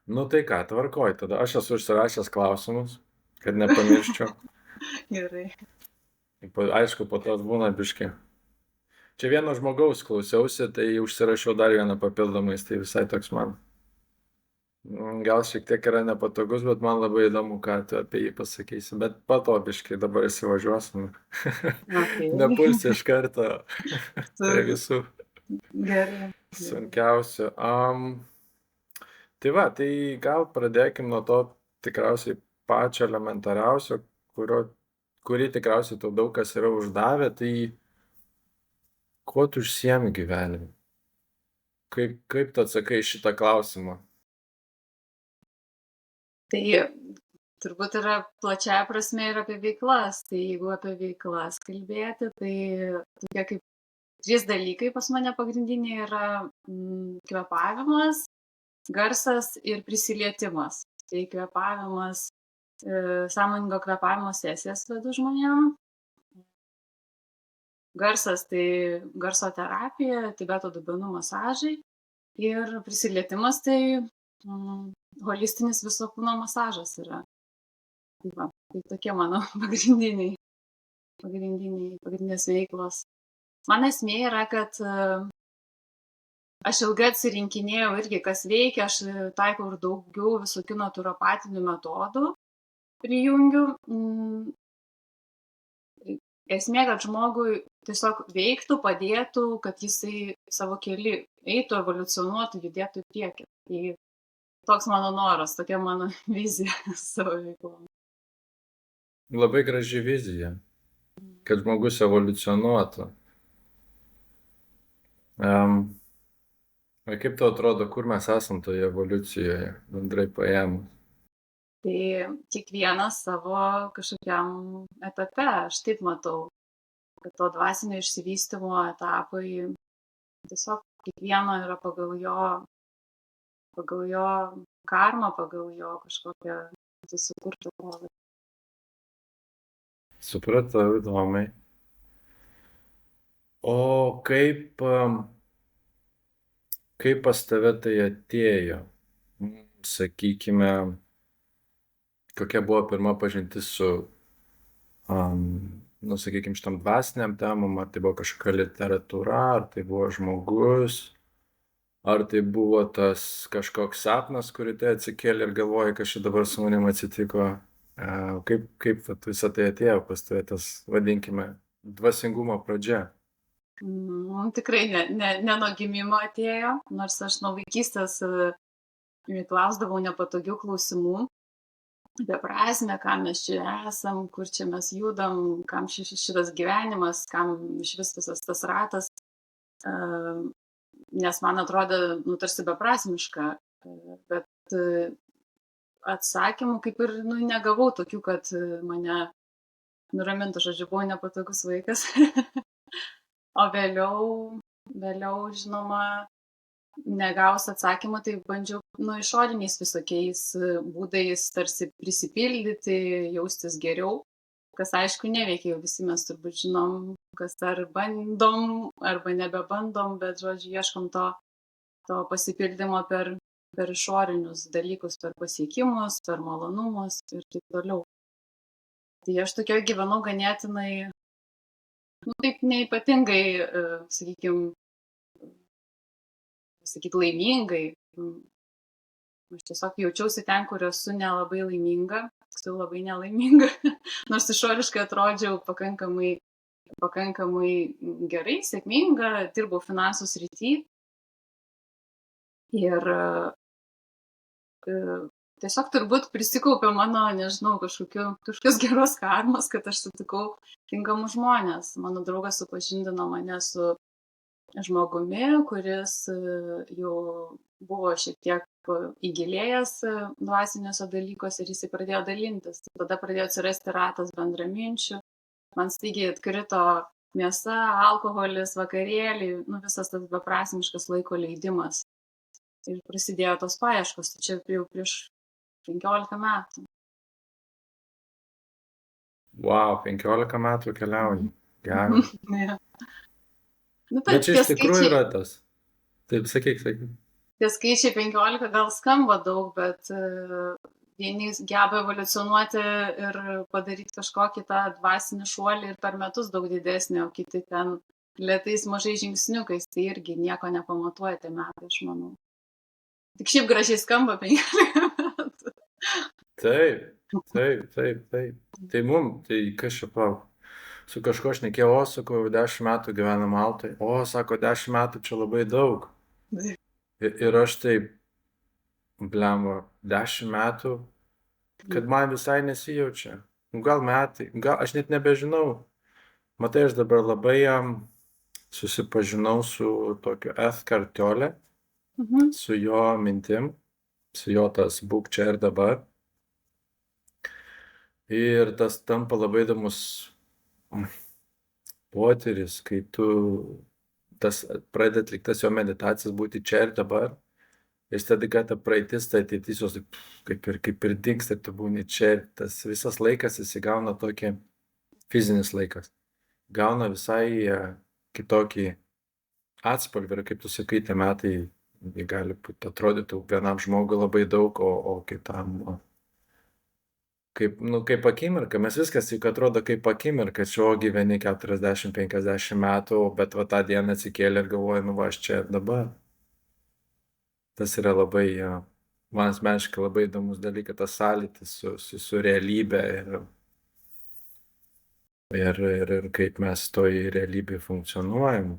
Nu tai ką, tvarkoj, tada aš esu užsirašęs klausimus, kad nepamirščiau. Gerai. Aišku, po to būna biški. Čia vieno žmogaus klausiausi, tai užsirašiau dar vieną papildomais, tai visai toks man. Gal šiek tiek yra nepatogus, bet man labai įdomu, ką tu apie jį pasakysi. Bet patobiškai dabar įsivažiuosim. Okay. Nepulsi iš karto prie Tu- visų Gerai. Gerai. sunkiausių. Tai va, tai gal pradėkim nuo to tikriausiai pačio elementariausio, kurį tikriausiai tau daug kas yra uždavę, tai kuo tu užsiemi gyvenime? Kaip tu atsakai į šitą klausimą? Tai turbūt yra plačiaja prasme ir apie veiklas. Tai jeigu apie veiklas kalbėti, tai tokie kaip 3 dalykai pas mane pagrindiniai yra kvėpavimas, garsas ir prisilietimas. Tai kvėpavimas, sąmoningo kvėpavimo sesijas vedu žmonėm. Garsas tai garso terapija, Tibeto duobenų masažai. Ir prisilietimas tai holistinis viso kūno masažas yra. Tai va, tai tokie mano pagrindinės veiklos. Man esmė yra, kad aš ilgai atsirinkinėjau irgi, kas veikia, aš taikau ir daugiau visokių naturopatinių metodų prijungiu. Esmė, kad žmogui tiesiog veiktų, padėtų, kad jisai savo keliu eitų, evoliucionuotų, judėtų į priekį. Tai toks mano noras, tokia mano vizija savo veiklom. Labai graži vizija, kad žmogus evoliucionuotų. Kaip tau atrodo, kur mes esam toje evoliucijoje, bendrai paėmus? Tai kiekvienas savo kažkokiam etape, aš taip matau, kad to dvasinio išsivystymo etapai tiesiog kiekvieno yra pagal jo karmą, pagal jo kažkokią susikurtą kovą. Supratau, įdomiai. O kaip pas tave tai atėjo? Sakykime, kokia buvo pirma pažintis su, sakykime, šitam dvasiniam temam, ar tai buvo kažkokia literatūra, ar tai buvo žmogus, ar tai buvo tas kažkoks sapnas, kurį tai atsikėlė ir galvoji, kas čia dabar su manim atsitiko. Kaip visą tai atėjo pas tave, tas, vadinkime, dvasingumo pradžia? Tikrai ne nuo gimimo atėjo, nors aš nuo vaikystės klausdavau nepatogių klausimų apie prasmę, kam mes čia esam, kur čia mes judam, kam šitas gyvenimas, kam iš visas tas ratas, nes man atrodė, tarsi beprasmiška, bet atsakymų kaip ir negavau tokių, kad mane nuramintų, žodžiu, buvau nepatogus vaikas. O vėliau, žinoma, negaus atsakymą, tai bandžiau išoriniais visokiais būdais tarsi prisipildyti, jaustis geriau, kas aišku neveikia, jau visi mes turbūt žinom, kas ar bandom, arba nebebandom, bet, žodžiu, ieškom to pasipildymo per išorinius dalykus, per pasiekimus, per malonumus ir taip toliau. Tai aš tokioj gyvenau ganėtinai, taip neypatingai, sakykime, laimingai. Aš tiesiog jaučiausi ten, kur esu nelabai laiminga, labai nelaiminga, nors išoriškai atrodžiau pakankamai gerai, sėkminga, dirbau finansų srity ir tiesiog turbūt prisikaupė mano, nežinau, kažkokios geros karmos, kad aš sutikau tinkamus žmonės. Mano draugas supažindino mane su žmogumi, kuris jau buvo šiek tiek įgilėjęs dvasiniuose dalykuose ir jisai pradėjo dalintis. Tada pradėjo atsirasti ratas bendraminčių. Man staigiai atkrito mėsa, alkoholis, vakarėliai, visas tas beprasmiškas laiko leidimas. Ir prasidėjo tos paieškos, tai čia jau prieš 15 metų. Wow, 15 metų keliauji. Geras. Ja. Bet čia iš tikrųjų yra tas. Taip, sakyk. tie skaičiai 15 gal skamba daug, bet vieni geba evoliucionuoti ir padaryti kažkokį tą dvasinį šuolį ir per metus daug didesnį, o kiti ten lėtais mažais žingsniukais, tai irgi nieko nepamatuoja tie metai, aš manau. Tik šiaip gražiai skamba 15 metų. Taip, taip, taip, taip. Tai tai kas čia palauk. Su kažkuo aš nekėjau, sakau, 10 metų gyvenam Maltai. Sako, 10 metų čia labai daug. Ir aš taip, blemba, 10 metų, kad man visai nesijaučia. Gal metai, gal aš net nebežinau. Matai, aš dabar labai susipažinau su tokiu Eckhart Tolle, su jo mintim, su jo tas būk čia ir dabar. Ir tas tampa labai įdomus potyris, kai tu pradedi atliktas jo meditacijas būti čia ir dabar. Ir tada, kad ta praeitis, ta ateitis, jos kaip ir dingsta, tu būni čia. Tas visas laikas įsigauna tokį fizinis laikas. Gauna visai kitokį atspalvį. Ir kaip tu sakai, tie metai gali atrodyti vienam žmogui labai daug, o kitam kaip akimirka. Mes viskas juk atrodo kaip akimirka. Čia gyveni 40-50 metų, bet va tą dieną atsikėlė ir galvoju, aš čia ir dabar. Tas yra labai, man asmeniškai labai įdomus dalykas, tas sąlytis su realybė ir kaip mes toj realybėje funkcionuojam.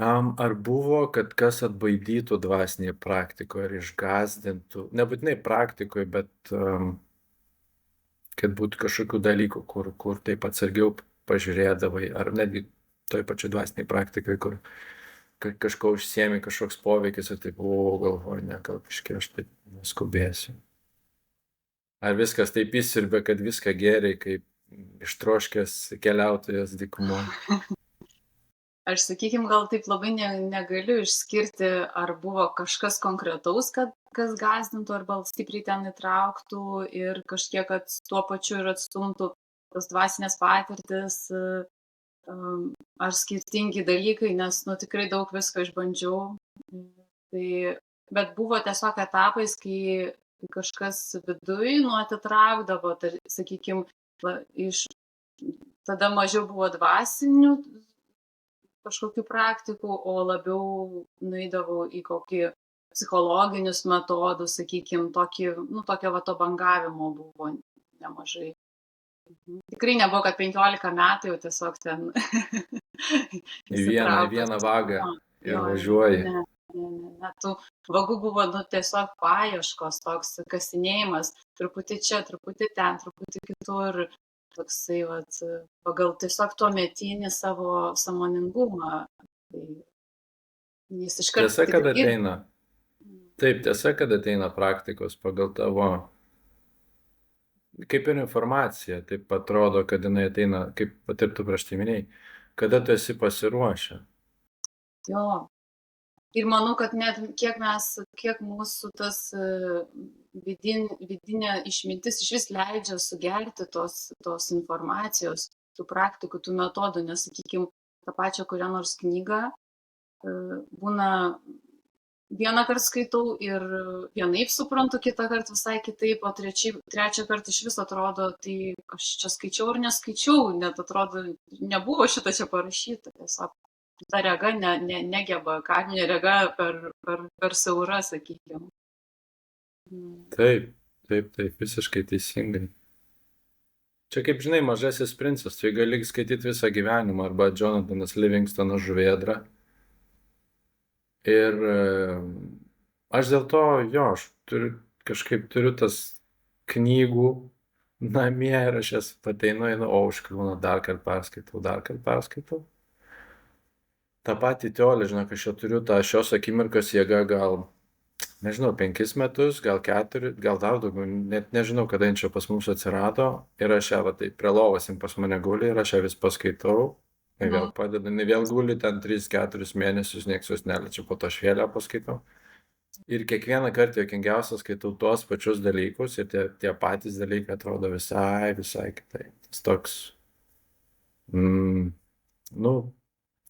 Ar buvo, kad kas atbaidytų dvasinėje praktikoje ir išgąsdintų, nebūtinai praktikoje, bet kad būtų kažkokių dalykų, kur taip atsargiau pažiūrėdavai, ar netgi toj pačioj dvasiniai praktikai, kur kažko užsiemi, kažkoks poveikis ir taip, galvoju, ne, gal kažkiek aš taip neskubėsiu. Ar viskas taip įsirbė, kad viską gerai, kaip ištroškęs keliautojas dykumoje? Aš, sakykime, gal taip labai negaliu išskirti, ar buvo kažkas konkretaus, kas gąsdintų arba stipriai ten įtrauktų ir kažkiek, kad tuo pačiu ir atstumtų tas dvasinės patirtis, ar skirtingi dalykai, nes tikrai daug visko išbandžiau. Bet buvo tiesiog etapais, kai kažkas viduj atitraukdavo, sakykime, tada mažiau buvo dvasinių kažkokių praktikų, o labiau nueidavau į kokį psichologinius metodus, sakykime, tokio va to bangavimo buvo nemažai. Tikrai nebuvo, kad 15 metų jau tiesiog ten į vieną vagą ir važiuoji. Ne, tų vagų buvo tiesiog paieškos, toks kasinėjimas, truputį čia, truputį ten, truputį kitur, toksai pagal tiesiog tuo metinį savo sąmoningumą. Jis iškart. Tiesa, kad ateina. Taip, tiesa, kad ateina praktikos pagal tavo, kaip ir informacija, taip atrodo, kad jinai ateina, kaip patirtų prieš tai minėjai, kada tu esi pasiruošę. Jo. Ir manau, kad net kiek mūsų tas vidinė išmintis iš vis leidžia sugerti tos informacijos, tų praktikų, tų metodų, nes, sakykime, tą pačią kurią nors knygą būna vieną kartą skaitau ir vienaip suprantu, kitą kartą visai kitaip, o trečią kartą iš vis atrodo, tai aš čia skaičiau ar neskaičiau, net atrodo, nebuvo šitą čia parašyta, tiesiog. Ta rega negeba, karminė rega per siaura, sakykime. Taip, visiškai teisingai. Čia, kaip žinai, Mažasis princas, tai gali skaityti visą gyvenimą, arba Jonathanas Livingstonas Žuvėdra. Ir aš dėl to, aš turiu tas knygų namie ir aš jas pateinu, užkliūna, dar kartą perskaitau. Ta pati teolė, žinok, aš jau turiu tą šios akimirkos jėgą gal, nežinau, 5 metus, gal 4, gal dar daugiau, net nežinau, kada čia pas mus atsirado. Ir aš ją, tai prie lovos pas mane guli ir aš ją vis paskaitau. Ir vėl padedu, vėl guli ten 3-4 mėnesius, nieks jos neliečia, po to aš vėl ją paskaitau. Ir kiekvieną kartą juokingiausia skaitau tuos pačius dalykus ir tie patys dalykai atrodo visai kitaip. Tas toks,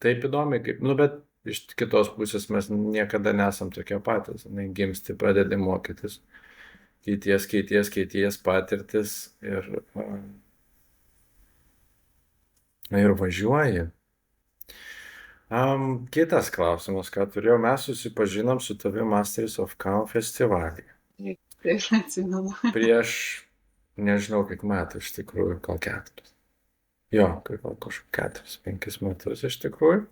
taip įdomiai, kaip, bet iš kitos pusės mes niekada nesam tokie patys. Gimsti, pradedi mokytis, keities patirtis ir važiuoji. Kitas klausimas, ką turėjau, mes susipažinom su tavim Masters of Calm festivalį. Taip, atsimenu. Prieš, nežinau, kiek metų iš tikrųjų, gal 4. Jo, gal kažkur 4-5 metus iš tikrųjų.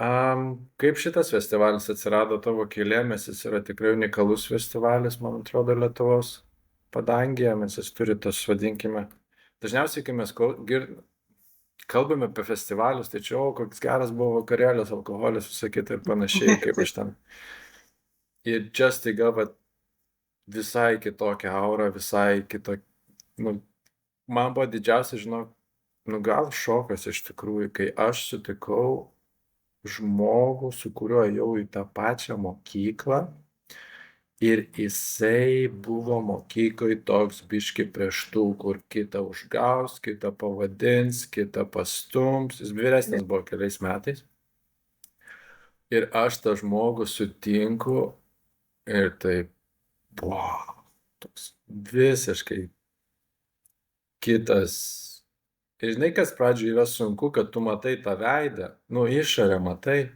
Kaip šitas festivalis atsirado tavo keliamės, jis yra tikrai unikalus festivalis, man atrodo, Lietuvos padangėje, mes jis turi tas, vadinkime, dažniausiai, kai mes kalbame apie festivalius, tai čia, koks geras buvo vakarėlis, alkoholis, visą kitą ir panašiai, kaip aš ten. Ir čia staiga, visai kitokia aura, visai kitokia, man buvo didžiausia, žinok, gal šokas iš tikrųjų, kai aš sutikau žmogų, su kuriuo ėjau į tą pačią mokyklą ir jisai buvo mokyklai toks biški prieš tų, kur kitą užgaus, kitą pavadins, kitą pastums. Jis vyresnis buvo keliais metais. Ir aš tą žmogų sutinku ir taip, toks visiškai kitas. Ir žinai, kas pradžioje yra sunku, kad tu matai tą veidą, išorę matai.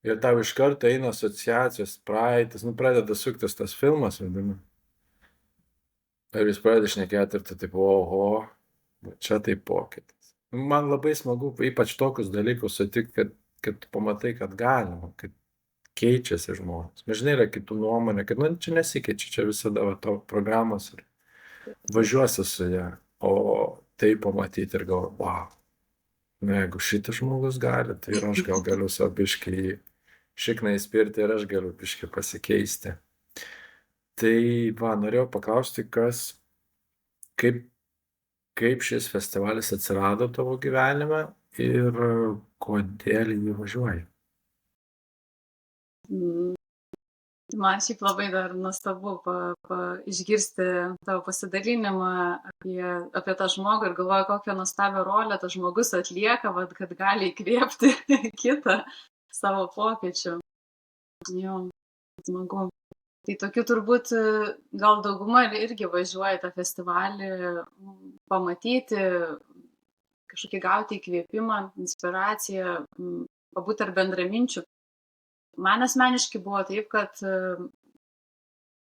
Ir tau iš karto eina asociacijos, praeitis, pradeda suktis tas filmas, vadinu. Ir jis pradeda šnekėti ir tu taip, oho, čia tai pokytis. Man labai smagu, ypač tokius dalykus sutikti, kad tu pamatai, kad galima, kad keičiasi žmonės. Žinai, yra kitų nuomonė, kad čia nesikeičia, čia visada to programos ir važiuosi su ją. O tai pamatyti ir galvoju, wow, jeigu šitas žmogus gali, tai ir aš gal galiu savo biškį šikną įspirti ir aš galiu biškį pasikeisti. Tai norėjau paklausti, kaip šis festivalis atsirado tavo gyvenime ir kodėl jį važiuoji. Man šiaip labai dar nuostabu išgirsti tavo pasidalinimą apie tą žmogų ir galvoju, kokią nuostabią rolę tas žmogus atlieka, kad gali įkvėpti kitą savo pokyčių. Jo, smagu. Tai tokių turbūt gal dauguma irgi važiuoja į tą festivalį pamatyti, kažkokį gauti įkvėpimą, inspiraciją, pabūti ar bendraminčių. Man asmeniškai buvo taip, kad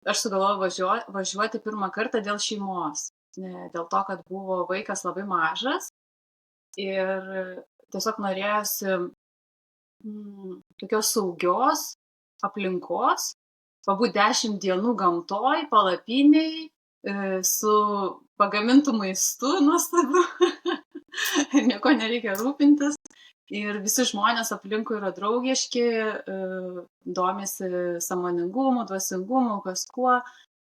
aš sugalvojau važiuoti pirmą kartą dėl šeimos. Dėl to, kad buvo vaikas labai mažas ir tiesiog norėjosi tokios saugios aplinkos, pabūt 10 dienų gamtoj, palapiniai, su pagamintų maistu nuostabiu ir nieko nereikia rūpintis. Ir visi žmonės aplinkui yra draugiški, domisi sąmoningumu, dvasingumu, kas kuo.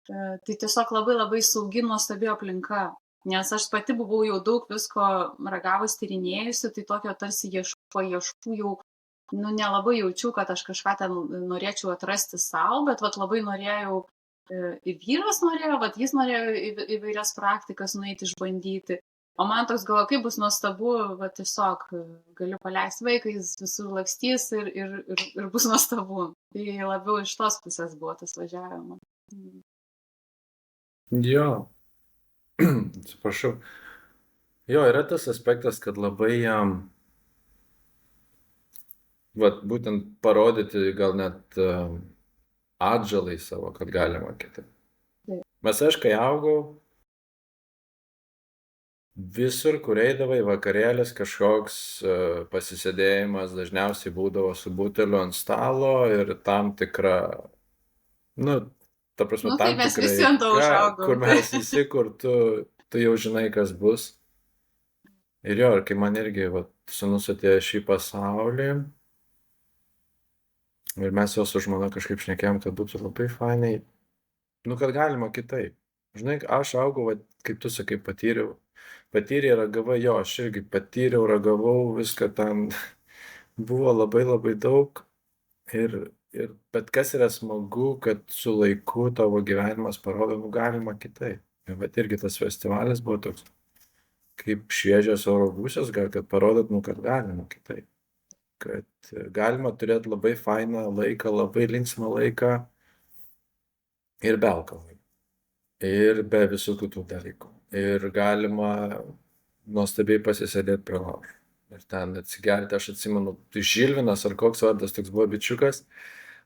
Tai tiesiog labai labai saugi, nuostabi aplinka. Nes aš pati buvau jau daug visko ragavus, tyrinėjusi, tai tokio tarsi paieškų jau, nelabai jaučiu, kad aš kažką ten norėčiau atrasti savo, bet labai norėjau, ir vyras norėjo, jis norėjo įvairias praktikas nueiti išbandyti. O man toks galvo, kaip bus nuostabu, tiesiog galiu paleisti vaiką, jis visur lakstys ir bus nuostabu. Tai labiau iš tos pusės buvo tas važiavimas. Jo, atsiprašau. Jo, yra tas aspektas, kad labai būtent parodyti gal net atžalai savo, kad galima kitaip. Mes aš, kai augau, visur, kur eidavai vakarėlis, kažkoks pasisėdėjimas dažniausiai būdavo su buteliu ant stalo ir tam tikra, ta prasme, tam tikra, kur mes visi, kur tu jau žinai, kas bus. Ir jo, ir kai man irgi sūnus atėjo šį pasaulį ir mes jau su žmona kažkaip šnekėjom, kad būtų labai fainai, kad galima kitaip. Žinai, aš augau, kaip tu sakai, patyrė, ragavai, jo, aš irgi patyriau, ragavau, viską ten buvo labai labai daug. Bet kas yra smagu, kad su laiku tavo gyvenimas parodo, galima kitaip. Bet irgi tas festivalis buvo toks, kaip šviežias oro gūsis, kad parodot, kad galima kitaip. kad galima turėti labai fainą laiką, labai linksmą laiką ir be alkoholio, ir be visų kitų dalykų. Ir galima nuostabiai pasisėdėti prie laužo. Ir ten atsigerti, aš atsimenu, tai Žilvinas ar koks vardas, toks buvo bičiukas,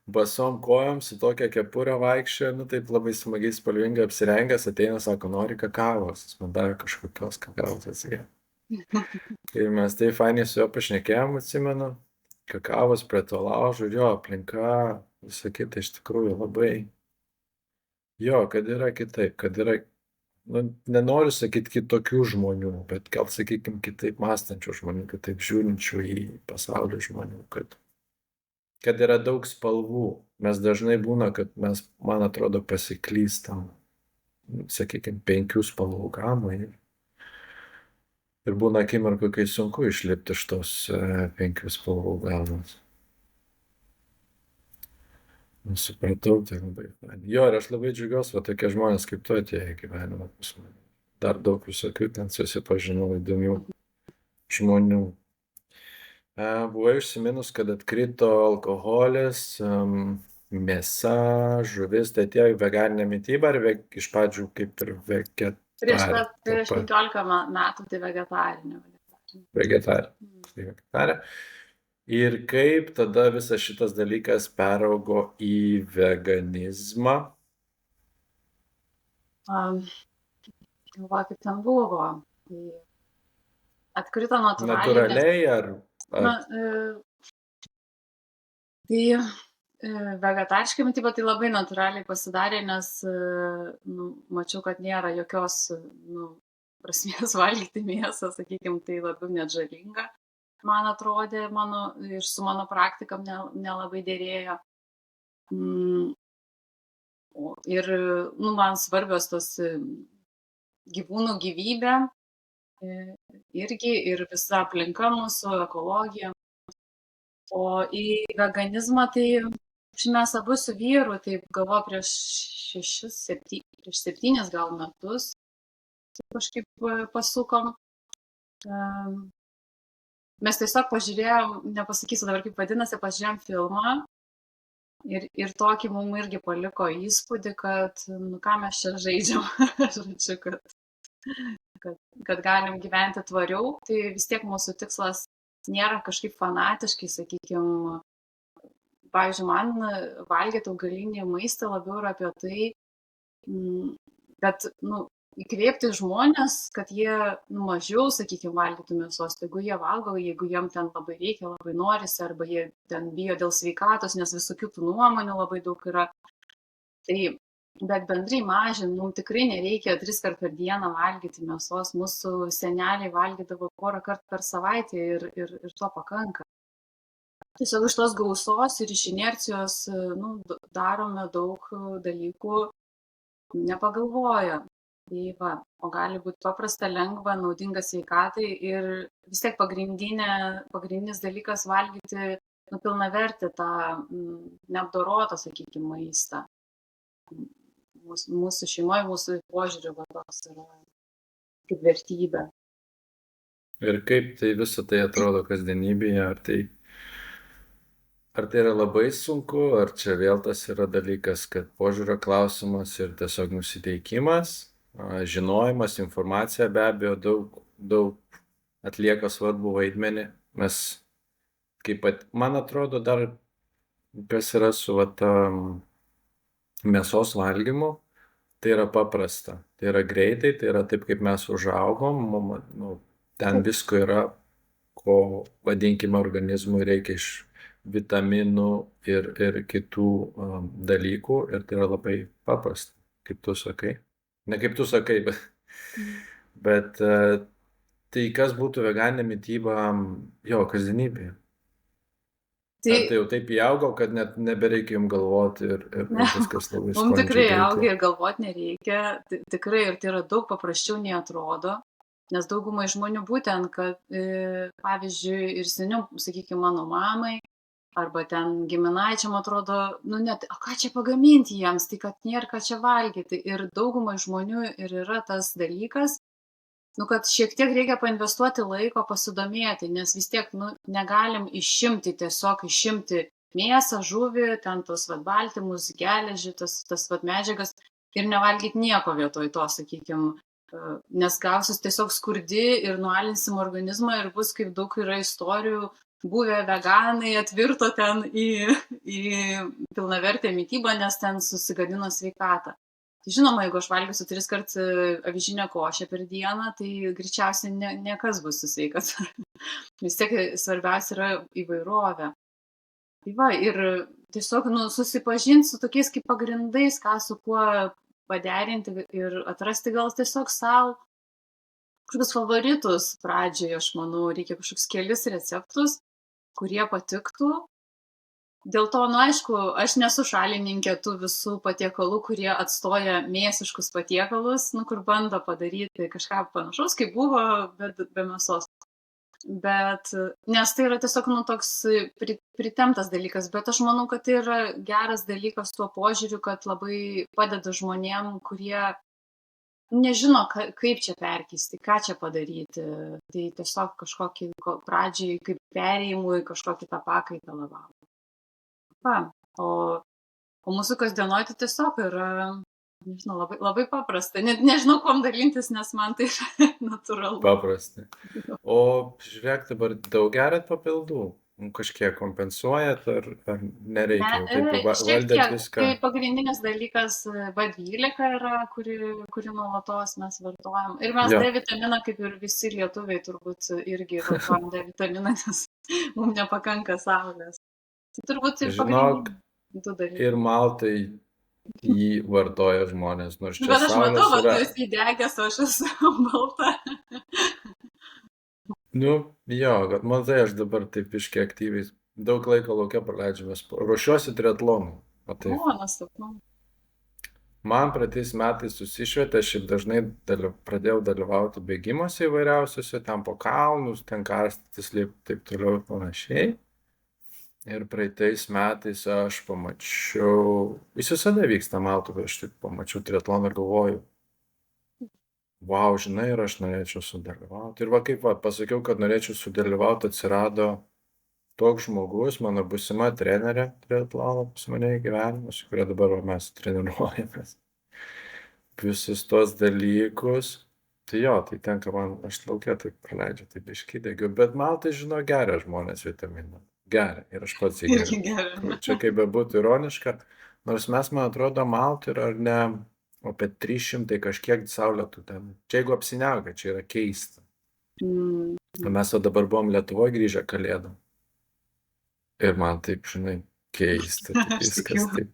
basom kojom su tokia kepurė vaikščiojo, nu taip labai smagiai spalvingai apsirengęs, ateina, sako, nori kakavos, jis man davė kažkokios kakavos atsigerti. Ir mes taip fainiai su juo pašnekėjom, atsimenu, kakavos prie to laužo ir jo aplinka, visą kitą iš tikrųjų labai, jo, kad yra kitaip, kad yra, nu, nenoriu sakyti kitokių žmonių, bet gal sakykim kitaip mąstančių žmonių, kitaip žiūrinčių į pasaulį žmonių, kad yra daug spalvų. Mes dažnai būna, kad mes, man atrodo, pasiklystam, sakykim, 5 spalvų gamą. Ir būna akimirkų, kai sunku išlipti iš tos 5 spalvų gamos. Supratau, tai labai fainai. Jo, ir aš labai džiaugiuosi, va tokie žmonės kaip tu atėjo į gyvenimą pas mane. Dar daug visokių ten susipažinau įdomių žmonių. Buvai užsiminus, kad atkrito alkoholis, mėsa, žuvis, tai tiek veganinė mityba, ar iš pradžių kaip ir Prieš vegetarė? 15 metų tai vegetarinė. Vegetarė. Ir kaip tada visas šitas dalykas peraugo į veganizmą? Galvoju, kaip ten buvo. Tai atkrito Natūraliai ar? Tai vegetariškai mityba tai labai natūraliai pasidarė, nes mačiau, kad nėra jokios prasmės valgyti mėsą, sakykime, tai labiau net žalinga. Man atrodė, ir su mano praktikam nelabai dėrėjo. Ir man svarbios tos gyvūnų gyvybė irgi ir visa aplinka mūsų, ekologija. O į veganizmą tai mes abu su vyru, taip galvoju, prieš 7 gal metus kažkaip pasukom. Mes tiesiog pažiūrėjom, nepasakysiu dabar kaip vadinasi, pažiūrėjom filmą ir tokį mums irgi paliko įspūdį, kad ką mes čia žaidžiam, žodžiu, kad galim gyventi tvariau, tai vis tiek mūsų tikslas nėra kažkaip fanatiškai, sakykime, pavyzdžiui, man valgyti augalinį maistą labiau yra apie tai, kad, įkvėpti žmonės, kad jie mažiau, sakykime, valgytų mėsos, jeigu jie valgo, jeigu jiem ten labai reikia, labai norisi, arba jie ten bijo dėl sveikatos, nes visokių tų nuomonių labai daug yra. Tai, bet bendrai mažin, mums tikrai nereikia 3 kartų per dieną valgyti mėsos, mūsų seneliai valgydavo 4 kartų per savaitę ir to pakanka. Tiesiog iš tos gausos ir iš inercijos darome daug dalykų nepagalvoję. Tai va, o gali būti paprasta, lengva, naudinga sveikatai ir vis tiek pagrindinis dalykas valgyti pilnavertį tą neapdorotą, sakykime, maistą. Mūsų šeimoje, mūsų požiūriu vados yra kaip vertybė. Ir kaip tai visą tai atrodo kasdienybėje, ar tai yra labai sunku, ar čia vėl tas yra dalykas, kad požiūrio klausimas ir tiesiog nusiteikimas, žinojimas, informacija be abejo daug atlieka svarbu vaidmenį. Mes, man atrodo, dar kas yra su mėsos valgymu, tai yra paprasta, tai yra greitai, tai yra taip, kaip mes užaugom, ten visko yra, ko, vadinkime, organizmui reikia iš vitaminų ir kitų dalykų, ir tai yra labai paprasta, kaip tu sakai. Ne kaip tu sakai, bet tai kas būtų veganinė mityba jo kasdienybėje? Ar tai jau taip įaugo, kad net nebereikia jums galvoti ir viskas labai sklandžiai? Mums tikrai auga ir galvoti nereikia, tikrai, ir tai yra daug paprasčiau nei atrodo, nes daugumai žmonių būtent, kad pavyzdžiui ir seniau, sakykime, mano mamai, arba ten giminaičiam atrodo, net, o ką čia pagaminti jiems, tai kad nėra ką čia valgyti. Ir daugumai žmonių ir yra tas dalykas, kad šiek tiek reikia painvestuoti laiko, pasidomėti, nes vis tiek, negalim išimti mėsą, žuvį, ten tos baltymus, geležį, tas medžiagas ir nevalgyti nieko vietoj to, sakykime, nes gausis tiesiog skurdi ir nualinsim organizmą ir bus kaip daug yra istorijų, buvę veganai atvirto ten į pilnavertę mitybą, nes ten susigadino sveikatą. Tai žinoma, jeigu aš valgysiu 3 kartus avižinę košę per dieną, tai greičiausiai nekas bus sveikas. Vis tiek svarbiausia yra įvairovė. Tai va, ir tiesiog susipažinti su tokiais kaip pagrindais, ką su kuo paderinti ir atrasti gal tiesiog savo kažkokius favoritus pradžioje, aš manau, reikia kažkokius kelis receptus, kurie patiktų. Dėl to, aišku, aš nesu šalininkė tų visų patiekalų, kurie atstoja mėsiškus patiekalus, kur bando padaryti kažką panašaus, kaip buvo, bet be mėsos. Bet, nes tai yra tiesiog, toks pritemptas dalykas, bet aš manau, kad tai yra geras dalykas tuo požiūriu, kad labai padeda žmonėm, kurie nežino, kaip čia perkeisti, ką čia padaryti. Tai tiesiog kažkokį pradžiai, kaip perėjimui, kažkokį tą pakaitalą valgo. O mūsų kasdienoj tai tiesiog yra, nežinau, labai, labai paprasta. Nežinau, kuom dalintis, nes man tai yra natūralu. Paprasta. O žiūrėk, dabar daug gerat papildų? Kažkiek kompensuojat ar nereikia? Taip valdėt viską? Tai pagrindinis dalykas B12 yra, kuri nuolatos mes vartojam. Ir mes D vitaminą, kaip ir visi lietuviai, turbūt irgi vartojam D vitaminą, nes mums nepakanka saulės. Tai turbūt ir pagrindiniai du dalykai. Ir maltai jį vartoja žmonės, nors čia bet aš matau, saulės kad jūs įdegęs, o aš esu balta. Jo, kad matai, aš dabar taip iški aktyviai daug laiko laukia praleidžiu, ruošiuosi triatlonui. Nuostabu. Man praeitais metais susišvietė, aš šiaip dažnai pradėjau dalyvauti bėgimuose įvairiausiuose, ten po kalnus, ten karstytis, taip toliau ir panašiai. Ir praeitais metais aš pamačiau, jis visada vyksta Maltoje, aš taip pamačiau triatloną ir galvoju, vau, žinai, ir aš norėčiau sudalyvauti. Ir kaip pasakiau, kad norėčiau sudalyvauti, atsirado toks žmogus, mano būsima trenerė triatlono pas mane į gyvenimą, su kuria dabar mes treniruojamės. Visus tos dalykus. Tai jo, tai tenka man, aš laukia taip praleidžiu, taip iškidegiu, bet Maltai žino geria žmonės vitaminą. Geria, ir aš pats jį geriu. Čia kaip bebūtų ironiška, nors mes, man atrodo, Maltai yra ar ne apie 300 kažkiek saulėtų ten. Čia jeigu apsiniaugia, čia yra keista. Mes dabar buvom Lietuvoje grįžę kalėdom. Ir man taip, žinai, keista, viskas taip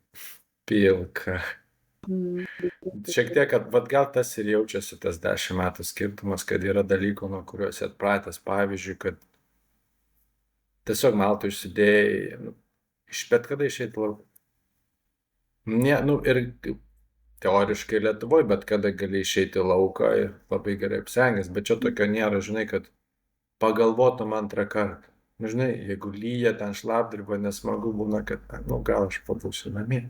pilka. Šiek tiek, kad gal tas ir jaučiasi tas 10 metų skirtumas, kad yra dalykų, nuo kuriuos atpratęs, pavyzdžiui, kad tiesiog Maltų išsidėjai, iš bet kada išeiti lauk. Ir teoriškai Lietuvoje, bet kada gali išeiti lauką ir labai gerai apsengęs, bet čia tokio nėra, žinai, kad pagalvotum antrą kartą. Žinai, jeigu lyja ten šlapdriba, nesmagu būna, kad, gal aš pabūsiu namie.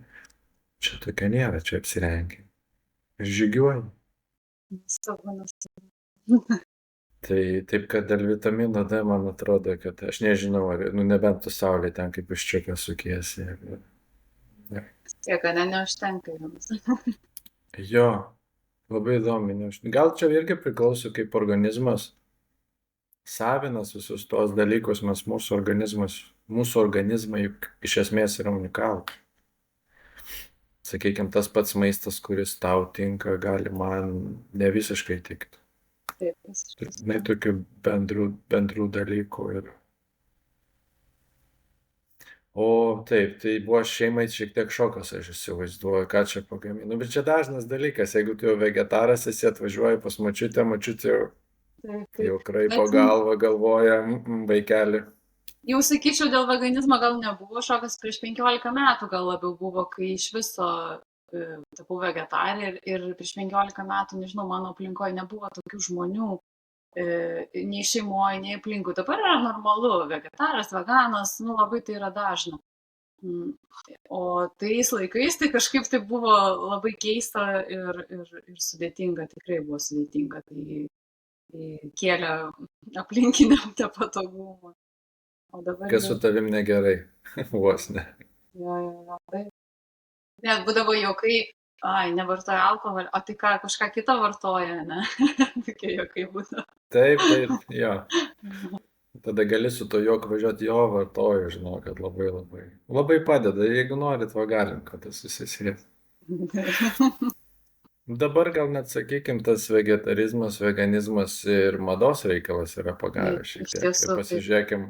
Čia tokio nėra, čia apsirengi. Ir žygiuoji. Tai taip, kad dėl vitamino D, man atrodo, kad aš nežinau, nebent tu saulė ten kaip iš čiukio sukiesi. Tiek, kad neužtenka jums. Jo, labai įdomi. Gal čia irgi priklauso, kaip organizmas savinas visus tos dalykus, mes mūsų organizmai iš esmės yra unikalūs. Sakykime, tas pats maistas, kuris tau tinka, gali man ne visiškai tikti. Taip, visiškai. Na, tokių bendrų dalykų. O taip, tai buvo šeimai šiek tiek šokas, aš įsivaizduoju, ką čia pagaminu. Bet čia dažnas dalykas, jeigu tu jau vegetaras esi, atvažiuoji pas močiutę jau kraipo galvą, galvoja, vaikeli. Jau sakyčiau, dėl veganizmo gal nebuvo šokas, prieš 15 metų gal labiau buvo, kai iš viso tapau vegetarė ir prieš 15 metų, nežinau, mano aplinkoje nebuvo tokių žmonių, nei šeimoje, nei aplinkui. Dabar yra normalu, vegetaras, veganas, labai tai yra dažna. O tais laikais tai kažkaip tai buvo labai keista ir sudėtinga, tikrai buvo sudėtinga. Tai kėlė aplinkiniam nepatogumą. O dabar Kas jau, su tavim negerai? Vos ne. jo, taip. Net būdavo juokai, ai, nevartoja alkoholio, o tai ką, kažką kitą vartoja, ne? Tokie juokai būdavo. Taip, jo. Tada gali su to juoku važiuoti, jo, vartoju, žinau, kad labai labai. Labai padeda, jeigu norit, va galim, kad tas susisės. Dabar gal net, sakykim, tas vegetarizmas, veganizmas ir mados reikalas yra pagavęs šiek Iš tiek. Ir tiesų, tai pasižiūrėkim,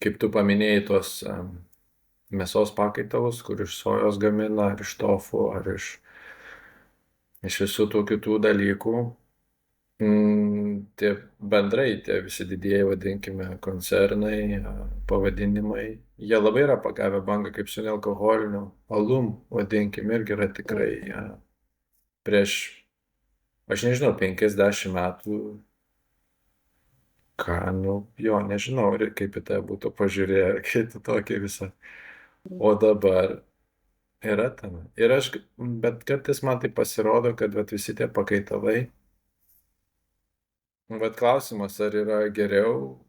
kaip tu paminėjai tuos mėsos pakaitalus, kur iš sojos gamina, ar iš tofu, ar iš visų tų kitų dalykų. Tie bendrai, tie visi didieji, vadinkime, koncernai, pavadinimai, jie labai yra pagavę bangą, kaip su nealkoholiniu alum, vadinkime, irgi yra tikrai prieš, aš nežinau, 50 metų, ką, nu, jo, nežinau, kaip į tai būtų pažiūrėję, kaip į tokį visą. O dabar yra tame. Ir aš, bet kartais man tai pasirodo, kad vat, visi tie pakaitalai, vat klausimas, ar yra geriau,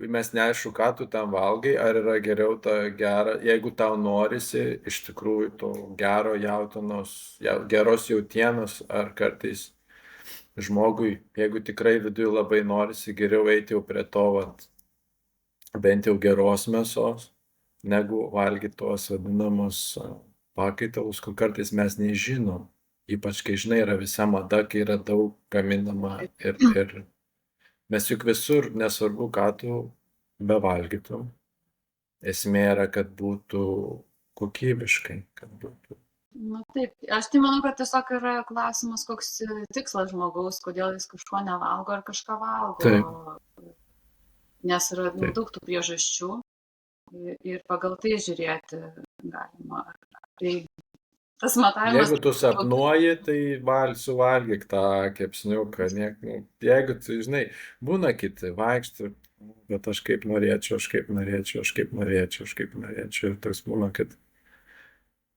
mes neaišku, ką tu ten valgai, ar yra geriau tą gerą, jeigu tau norisi iš tikrųjų to gero jautienos, geros jautienos, ar kartais žmogui, jeigu tikrai viduje labai norisi, geriau eiti jau prie to, vat, bent jau geros mėsos, negu valgyti tuos vadinamus pakaitalus, kur kartais mes nežinom. Ypač, kai žinai, yra visa mada, kai yra daug gaminama ir mes juk visur, nesvarbu, ką tu bevalgytum, esmė yra, kad būtų kokybiškai, kad būtų. nu taip, aš tai manau, kad tiesiog yra klausimas, koks tikslas žmogaus, kodėl jis kažko nevalgo ar kažką valgo. Taip, Nes yra taip. daug tų priežasčių ir pagal tai žiūrėti galima. Tai tas matavimas. Jeigu tu sapnuoji, tai suvalgyk tą kepsniuką. Jeigu tu, žinai, būna kiti vaikštų, bet aš kaip norėčiau, aš kaip norėčiau, aš kaip norėčiau, aš kaip norėčiau. Ir toks būna, kad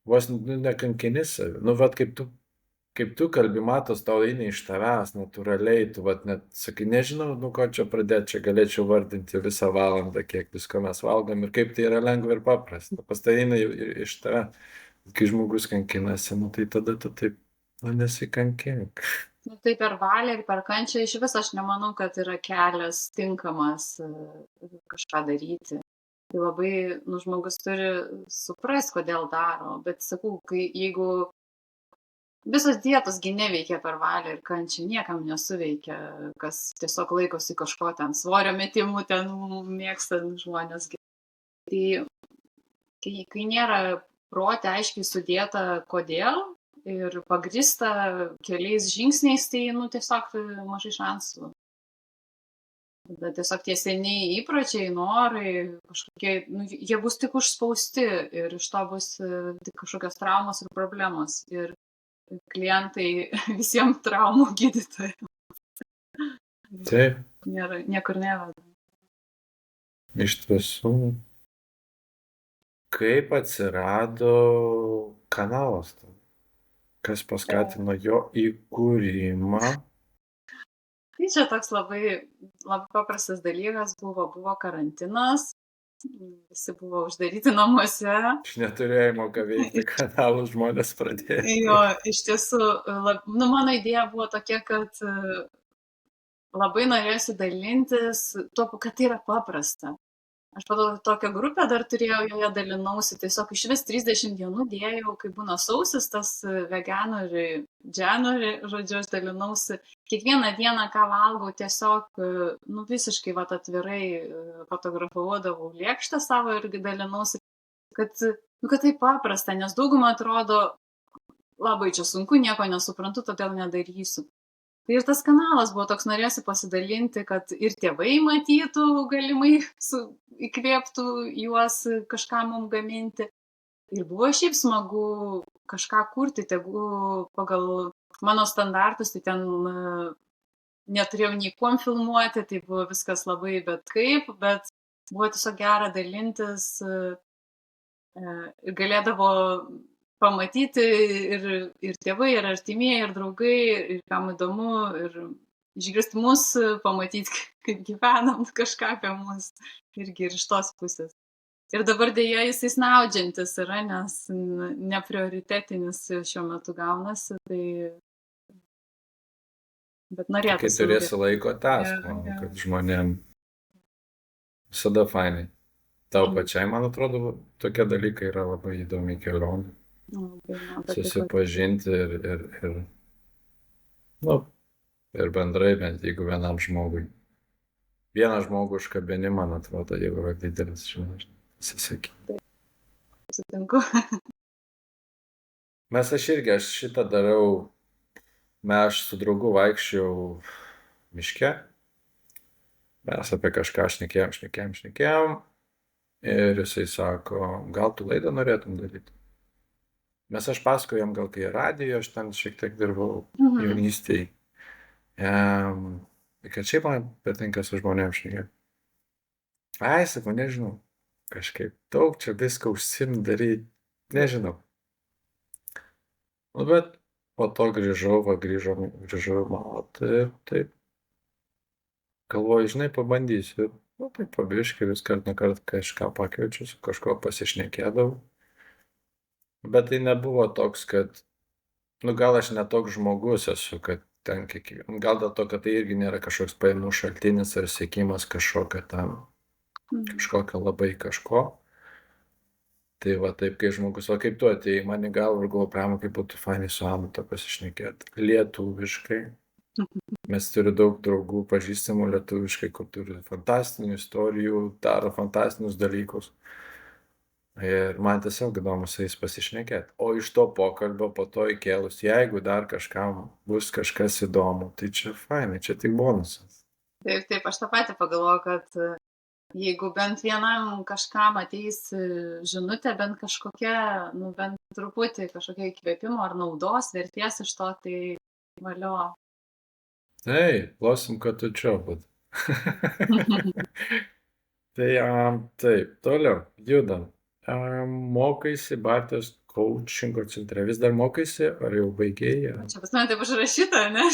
vos nekankini savi. Nu, vat kaip tu kalbi, matos, tau eina iš tavęs natūraliai, tu vat net sakai, nežinau, nu ko čia pradėti, čia galėčiau vardinti visą valandą, kiek visko mes valgom ir kaip tai yra lengva ir paprasta. Pas tai eina iš tavęs. Kai žmogus kankinasi, nu tai tada tu taip, nu nesikankink. Nu, tai per valią ir per kančią iš vis aš nemanau, kad yra kelias tinkamas kažką daryti. Tai labai, nu, žmogus turi suprasti, kodėl daro. Bet sakau, jeigu visos dietos neveikia per valią ir kančią, niekam nesuveikia, kas tiesiog laikosi kažko ten svorio metimų, ten mėgsta žmonės. Tai kai nėra prote aiškiai sudėta kodėl ir pagrįsta keliais žingsniais, tai, nu, tiesiog mažai šansų. Bet tiesiog tie seniai įpročiai, norai, kažkokie, nu, jie bus tik užspausti ir iš to bus tik kažkokios traumos ir problemos. Ir klientai visiems traumų gydytojai. Taip, Niekur neveda. iš tiesų. Kaip atsirado kanalas? Kas paskatino jo įkūrimą? Tai čia toks labai paprastas dalykas buvo karantinas, visi buvo uždaryti namuose. Iš neturėjimo ką veikti kanalų žmonės pradėjo. Jo, iš tiesų, nu, mano idėja buvo tokia, kad labai norėsiu dalintis tuo, kad tai yra paprasta. Aš tokią grupę dar turėjau, joje dalinausi, tiesiog iš vis 30 dienų dėjau, kai būna sausis, tas veganuary, January, žodžiu, aš dalinausi. Kiekvieną dieną, ką valgau, tiesiog, nu, visiškai atvirai fotografuodavau lėkštę savo irgi dalinausi, kad tai paprasta, nes daugumą atrodo labai čia sunku, nieko nesuprantu, todėl nedarysiu. Tai ir tas kanalas buvo toks, norėsiu pasidalinti, kad ir tėvai matytų, galimai įkvėptų juos kažką mums gaminti. Ir buvo šiaip smagu kažką kurti, tegu pagal mano standartus, tai ten neturėjau nei kuom filmuoti, tai buvo viskas labai bet buvo tiesiog gera dalintis ir galėdavo pamatyti ir tėvai, ir artimieji, ir draugai, ir kam įdomu, ir išgirsti mus, pamatyti, kaip gyvenam, kažką apie mus irgi ir iš tos pusės. Ir dabar dėja jisai snaudžiantis yra, nes neprioritetinis šiuo metu gaunasi, tai bet Kai norėtųsi turėsi laiko tęsk, Jo, manau, jo. kad žmonėm visada fainai. Tau Mhm. pačiai, man atrodo, tokie dalykai yra labai įdomi kelionė. Labai man patiko. Susipažinti ir, nu, ir bendrai, bent jeigu vienam žmogui. Vieną žmogų užkabini, man atrodo, jau yra didelis, žinai, pasisakyti. Sutinku. Aš šitą darau, aš su draugu vaikščiau miške, mes apie kažką šnekėjom, ir jisai sako, gal tu laidą norėtum daryti? Aš pasakojom, gal kai radijo, aš ten šiek tiek dirbau jaunystėje. Kad šiaip man patinka su žmonėms šnekėti. Ai, sako, nežinau, kažkaip daug čia viską daryti, nežinau. Nu, bet po to grįžau į malą, taip. Galvoju, žinai, pabandysiu. Nu, taip pabiškai vis kart nuo kart kažką pakeičiu, su kažkuo pasišnekėdavau. Bet tai nebuvo toks, kad, nu, gal aš netoks žmogus esu, kad ten kiekvieną. Gal dėl to, kad tai irgi nėra kažkoks pajamų šaltinis ar siekimas kažkokio tam, kažkokio labai kažko. Tai va taip, kai žmogus, o kaip tu atėjai, man į galvą ir galvoju, prama, kaip būtų fainai su Amata pasišnekėti. Lietuviškai. Mes turiu daug draugų, pažįstamų lietuviškai, kur turi fantastinių istorijų, daro fantastinius dalykus. Ir man tiesiog įdomu su jais pasišnekėti. O iš to pokalbio po to įkėlus, jeigu dar kažkam bus kažkas įdomu, tai čia fainai, čia tik bonusas. Taip, aš tą patį pagalvoju, kad jeigu bent vienam kažkam ateis žinutė, bent kažkokia, nu bent truputį kažkokia įkvėpimo ar naudos, verties iš to, tai valio. Klausim, kad tu čia būt. Taip, toliau, judam. Mokaisi Bartės coachingo centre. Vis dar mokaisi, ar jau baigėjai? Čia pas mane taip užrašyta, ne?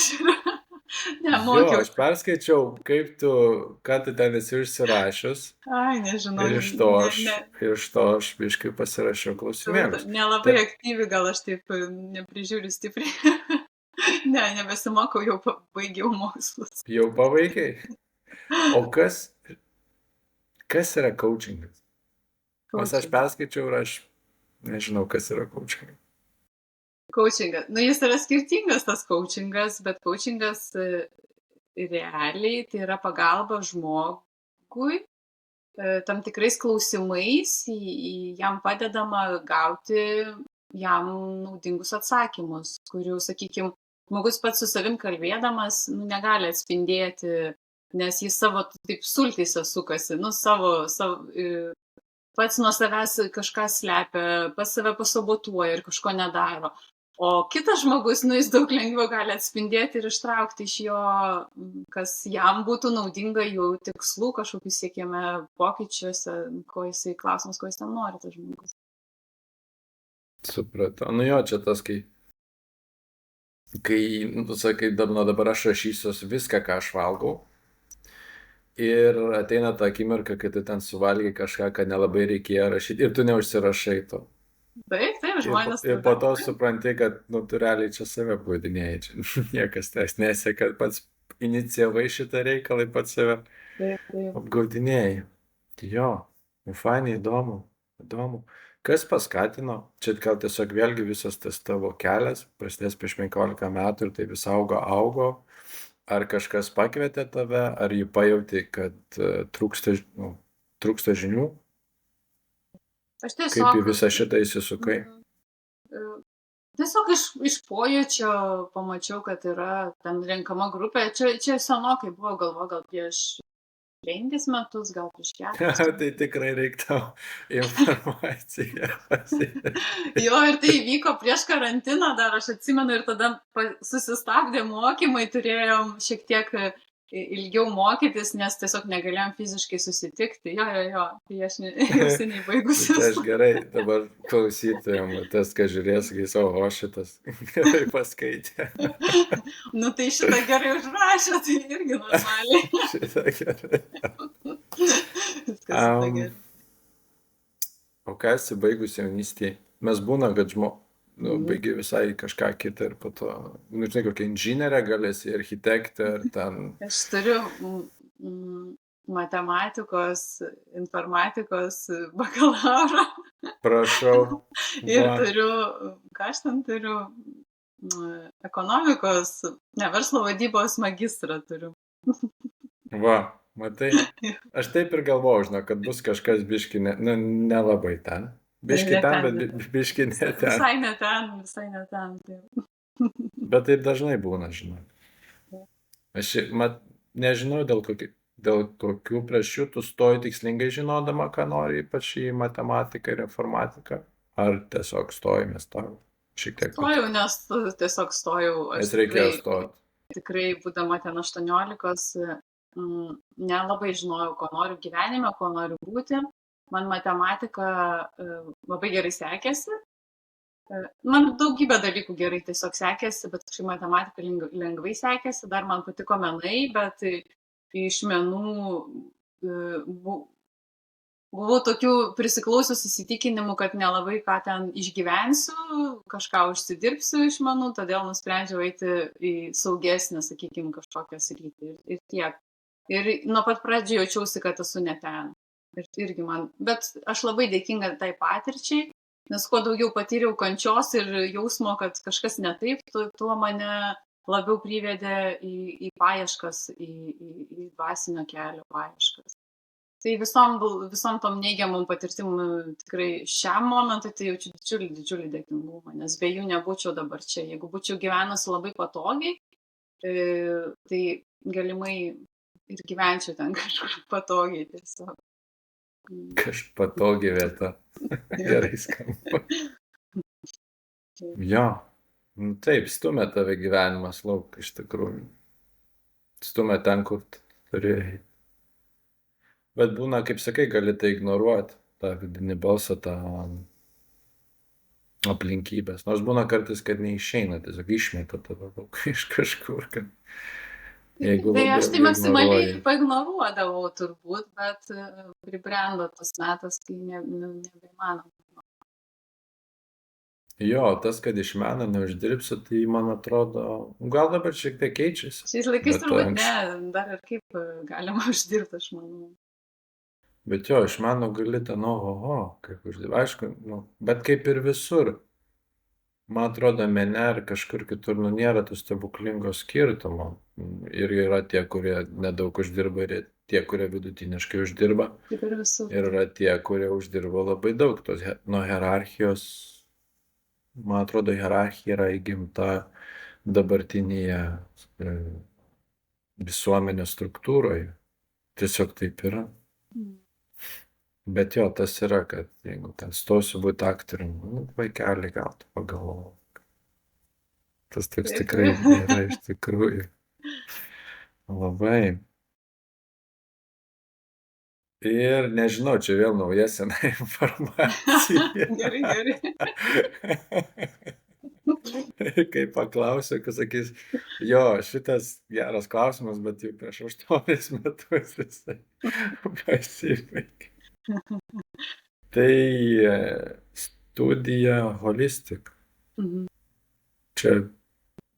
Ne, Jo, mokiau. aš perskaičiau, ką tu ten esi užsirašius. Ai, nežinau. Ir iš to aš biškai pasirašiau klausimėlius. Nelabai aktyvi, gal aš taip neprižiūriu stipriai. Ne, nebesimokau, jau baigiau mokslus. Jau pabaigai? O kas yra coachingas? Nes aš perskaičiau ir aš nežinau, kas yra coachingas. Coachingas. Nu, jis yra skirtingas tas coachingas, bet coachingas realiai tai yra pagalba žmogui tam tikrais klausimais, jam padedama gauti jam naudingus atsakymus, kurių, sakykime, žmogus pats su savim kalbėdamas negali atspindėti, nes jis savo taip sultyse sukasi, pats nuo savęs kažką slepia, pas save pasabotuoja ir kažko nedaro. O kitas žmogus, jis daug lengviau gali atspindėti ir ištraukti iš jo, kas jam būtų naudinga jų tikslų, kažkokius siekiame pokyčiuose, klausimus, ko jis ten nori, tas žmogus. Supratau. Nu jo, čia tas, kai tu sakai, nuo dabar aš rašysiu viską, ką aš valgau. Ir ateina ta akimirka, kai tu ten suvalgai kažką, kad nelabai reikėjo rašyti ir tu neužsirašai to. Taip, žmonės. Ir po to supranti, kad tu realiai čia save apgaudinėjai, čia niekas tas nesė, kad pats inicijavai šitą reikalą, pats save apgaudinėjai. Jo, fainai, įdomu. Kas paskatino, čia gal tiesiog vėlgi visas tas tavo kelias, prasidės prieš 15 metų ir tai vis augo, ar kažkas pakvietė tave, ar jį pajauti, kad trūksta žinių? Aš tiesiog... Kaip į visą šitą įsisukai? Tiesiog iš pojūčio pamačiau, kad yra ten renkama grupė. Čia senokai buvo, galvoju, gal prieš 5 metus, gal prieš 4. Tai tikrai reiktų informaciją. Jo, ir tai įvyko prieš karantiną dar, aš atsimenu, ir tada susistabdė mokymai, turėjom šiek tiek ilgiau mokytis, nes tiesiog negalėjom fiziškai susitikti. Jo, tai aš jau seniai baigusiu. Tai aš gerai dabar klausytojam, tas, kas žiūrės, kai savo šitas gerai paskaitė. Nu tai šitą gerai užrašė, tai irgi normaliai. Šitą gerai. Viskas šitą gerai. O ką esi baigus jaunystėje? Mes būna, kad baigi visai kažką kitą ir po to, žinai, kokia inžinierė galėsi, architektė ar ten. Aš turiu matematikos, informatikos bakalaurą. Prašau. Ir turiu, ką aš ten turiu, ekonomikos, verslo vadybos magistrą turiu. Va, matai, aš taip ir galvoju, žinau, kad bus kažkas biški nelabai ten. Biški ten, bet biški ne ten. Visai ne ten. Bet taip dažnai būna, žinau. Aš nežinau, dėl kokių priežasčių tu stoji tikslingai žinodama, ką nori, ypač į matematiką ir informatiką. Ar tiesiog stoji, nes tau šiek tiek... Stojau, nes tiesiog stojau. Nes reikėjo stoti. Tikrai, būdama ten 18, nelabai žinojau, ko noriu gyvenime, ko noriu būti. Man matematika labai gerai sekėsi. Man daugybė dalykų gerai tiesiog sekėsi, bet kažkaip matematika lengvai sekėsi. Dar man patiko menai, bet iš menų buvau tokių prisiklausius įsitikinimų, kad nelabai ką ten išgyvensiu, kažką užsidirbsiu iš menų, todėl nusprendžiau eiti į saugesnę, sakykime, kažkokią sritį ir tiek. Ir nuo pat pradžių jaučiausi, kad esu ne ten. Ir irgi bet aš labai dėkinga tai patirčiai, nes kuo daugiau patyriau kančios ir jausmo, kad kažkas ne taip, tuo mane labiau privedė į paieškas, į dvasinio kelio paieškas. Tai visom tom neigiamom patirtim tikrai šiam momentui tai jaučiu didžiulį dėkingumą, nes be jų nebūčiau dabar čia. Jeigu būčiau gyvenusi labai patogiai, tai galimai ir gyvenčiau ten kažkur patogiai tiesiog. Kažkaip patogi vieta. Gerai skamba. Jo. Taip, stumia tave gyvenimas lauk, iš tikrųjų. Stumia ten, kur turėjai. Bet būna, kaip sakai, gali tai ignoruoti, tą vidinį balsą, tą aplinkybės. Nors būna kartais, kad neišeina, tiesiog išmeta tave lauk iš kažkur, kad... Tai aš tai maksimaliai paignoruodavau turbūt, bet pribrendo tas metas, kai nebeįmanoma. Jo, tas, kad iš meno neuždirbsiu, tai man atrodo, gal dabar šiek tiek keičiasi. Šiais laikais turbūt ne, dar ir kaip galima uždirbti, aš manau. Bet jo, iš meno gali ten, kaip uždirbti, aišku, bet kaip ir visur. Man atrodo, mene ar kažkur kitur nėra tų stebuklingo skirtumo. Ir yra tie, kurie nedaug uždirba, ir tie, kurie vidutiniškai uždirba. Kaip ir visur. Ir yra tie, kurie uždirba labai daug. Nuo hierarchijos, man atrodo, hierarchija yra įgimta dabartinėje visuomenės struktūroje. Tiesiog taip yra. Bet jo, tas yra, kad jeigu ten stosiu būti aktorium, vaikelį gal tu pagalvoju. Tas toks tikrai yra iš tikrųjų. Labai. Ir nežinau, čia vėl nauja sena informacija. Gerai. Kai paklausiu, kas sakys, jo, šitas geras klausimas, bet jau prieš 8 metus visai pasibaigė. Tai studija holistika. Čia,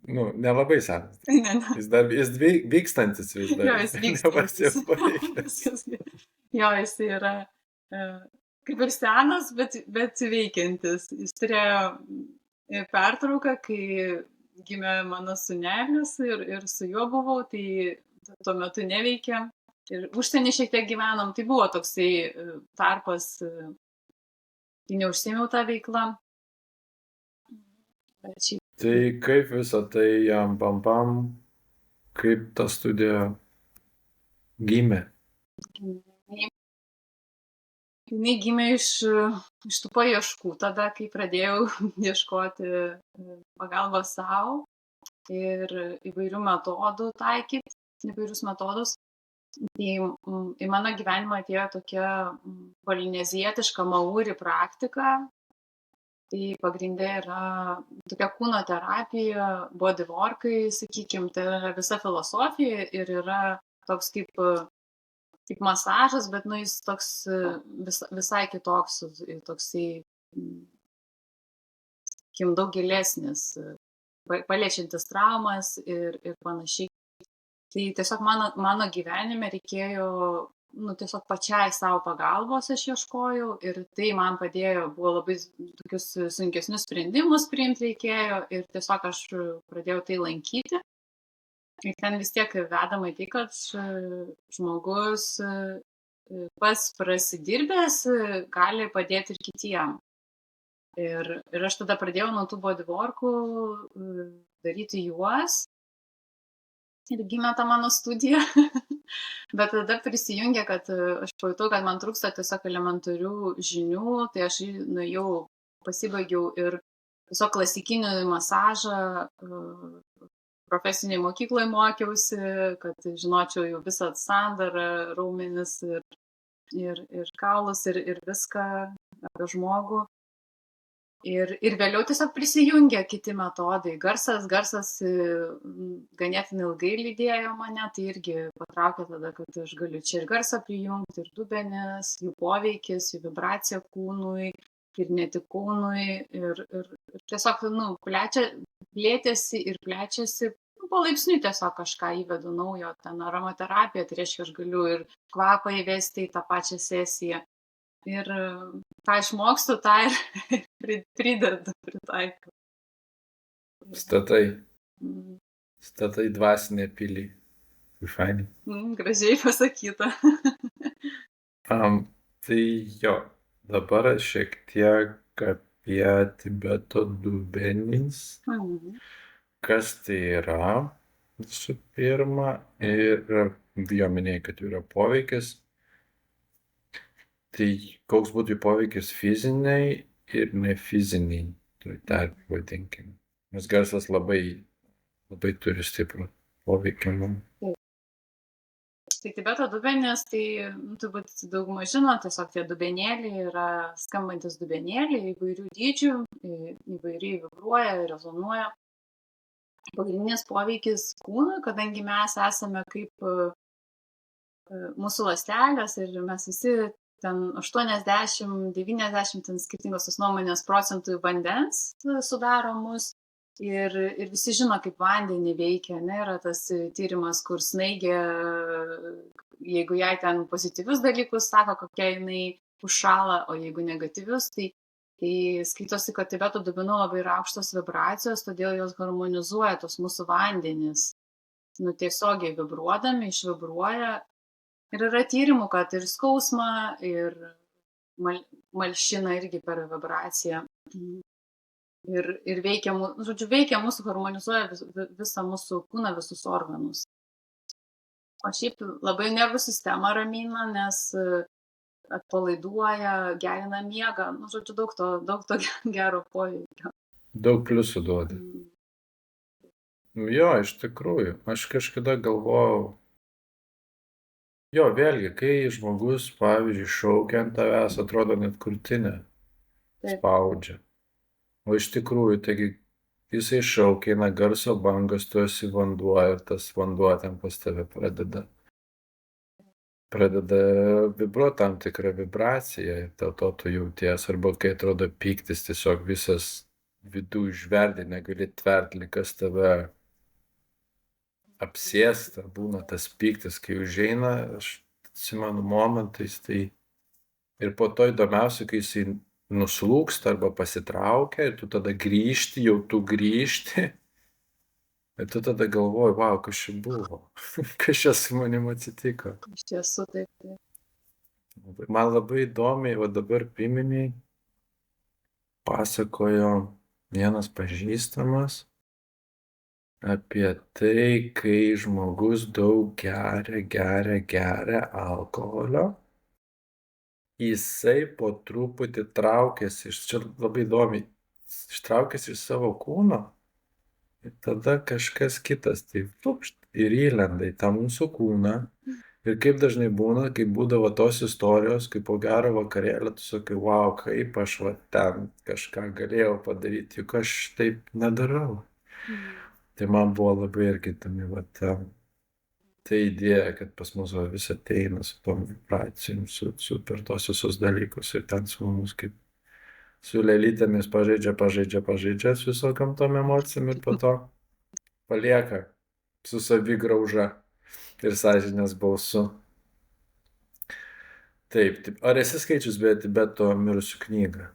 nelabai senas. Jis vykstantis vis dar. Jo, jis vykstantis. Jo, jis yra kaip ir senas, bet veikiantis. Jis turėjo pertrauką, kai gimė mano sūnelis ir su juo buvau, tai tuo metu neveikė. Ir užsienį šiek tiek gyvenom, tai buvo toksai tarpas, tai neužsiėmiau tą veiklą. Tai kaip visą tai jam pam, kaip ta studija gimė? Jinai gimė iš tų paieškų tada, kai pradėjau ieškoti pagalbos savo ir įvairių metodų taikyti. įvairius metodus. Tai į mano gyvenimą atėjo tokia polinezietiška mauri praktika. Tai pagrinde yra tokia kūno terapija, bodyworkai, sakykim, tai yra visa filosofija ir yra toks kaip masažas, bet nu jis toks visai kitoks, toksai, sakykim, daug gilesnis, paliečiantis traumas ir panašiai. Tai tiesiog mano gyvenime reikėjo, nu, tiesiog pačiai savo pagalbos aš ieškojau ir tai man padėjo, buvo labai tokius sunkesnius sprendimus priimti reikėjo ir tiesiog aš pradėjau tai lankyti. Ir ten vis tiek vedama į tai, kad žmogus pats prasidirbęs gali padėti ir kitiem. Ir aš tada pradėjau nuo tų bodyworkų daryti juos. Ir gimė ta mano studija. Bet tada prisijungė, kad aš pajutau, kad man trūksta tiesiog elementarių žinių, tai aš nuėjau, pasibaigiau ir tiesiog klasikinį masažą profesiniai mokykloje mokiausi, kad žinočiau jau visą sandarą, raumenis ir kaulus ir viską apie žmogų. Ir vėliau tiesiog prisijungė kiti metodai. Garsas ganėtinai ilgai lydėjo mane, tai irgi patraukė tada, kad aš galiu čia ir garsą prijungti, ir dubenis, jų poveikis, jų vibracija kūnui, ir ne tik kūnui. Ir tiesiog, nu, plėtėsi ir plečiasi. Palaipsniui tiesiog kažką įvedu naujo, ten aromaterapija, tai reiškia, aš galiu ir kvapą įvesti į tą pačią sesiją. Ir ką išmokstu, tą ir pridedu, pritaikau. Statai dvasinę pilį. Fainai. Gražiai pasakyta. Tai jo, dabar šiek tiek apie Tibeto dubenys. Kas tai yra, visų pirma, ir jo minėjai, kad yra poveikis. Tai koks būtų poveikis fiziniai ir nefiziniai, tarp vadinkim. Nes garsas labai turi stiprų poveikį mums. Tai Tibeto dubenės, tai turbūt daugumą žino, tiesiog tie dubenėliai yra skambantis dubenėliai įvairių dydžių, įvairiai vibruoja, rezonuoja. Pagrindinis poveikis kūnui, kadangi mes esame kaip mūsų ląstelės ir mes visi ten 80-90 skirtingos tos nuomonės procentų vandens sudaro mus ir visi žino, kaip vandenį veikia, ne, yra tas tyrimas, kur snaigė, jeigu jai ten pozityvius dalykus sako, kokia jinai užšąla, o jeigu negatyvius, tai skaitosi, kad Tibeto dubenų labai yra aukštos vibracijos, todėl jos harmonizuoja tos mūsų vandenis, nu tiesiogiai vibruodami, išvibruoja. Ir yra tyrimų, kad ir skausmą, ir malšina irgi per vibraciją. Ir veikia mūsų, harmonizuoja visą mūsų kūną, visus organus. O šiaip labai nervų sistemą ramina, nes atpalaiduoja, gerina miegą. Daug to gero poveikio. Daug pliusų duoda. Jo, iš tikrųjų. Aš kažkada galvojau, jo, vėlgi, kai žmogus, pavyzdžiui, šaukia ant tavęs, atrodo net krūtinę spaudžia. O iš tikrųjų, taigi, jisai šaukia, eina garso bangas, tu esi vanduo ir tas vanduo ten pas tave pradeda vibruoti tam tikrą vibraciją ir dėl to tu jauties. Arba kai atrodo pyktis, tiesiog visas vidų išverdi, negali tverti, likas tave apsėsta, būna tas pyktis, kai užeina, aš atsimenu momentais, tai ir po to įdomiausia, kai jisai nuslūksta arba pasitraukia ir tu tada grįžti, jau tu grįžti ir tu tada galvoji, vau, kas čia buvo, kas čia su manim atsitiko. Iš tiesų, taip. Man labai įdomiai, o dabar priminiai, pasakojo vienas pažįstamas apie tai, kai žmogus daug geria alkoholio, jisai po truputį traukiasi, čia labai įdomiai, ištraukiasi iš savo kūno Ir tada kažkas kitas tai pukšt ir įlenda į tą mūsų kūną. Ir kaip dažnai būna, kai būdavo tos istorijos, kai po gero vakarėlio tu sakai, wow, kaip aš va ten kažką galėjau padaryti, juk aš taip nedarau. Mm. Tai man buvo labai irgi įdomi va ta idėja, kad pas mus va vis ateina su tom vibracijom, su per tos visus dalykus ir ten su mumis kaip su lelytėmis pažaidžia su visokiam tom emocijom ir po to palieka su savigrauža ir sąžinės balsu. Taip, taip. Ar esi skaičius beje Tibeto mirusių knygą?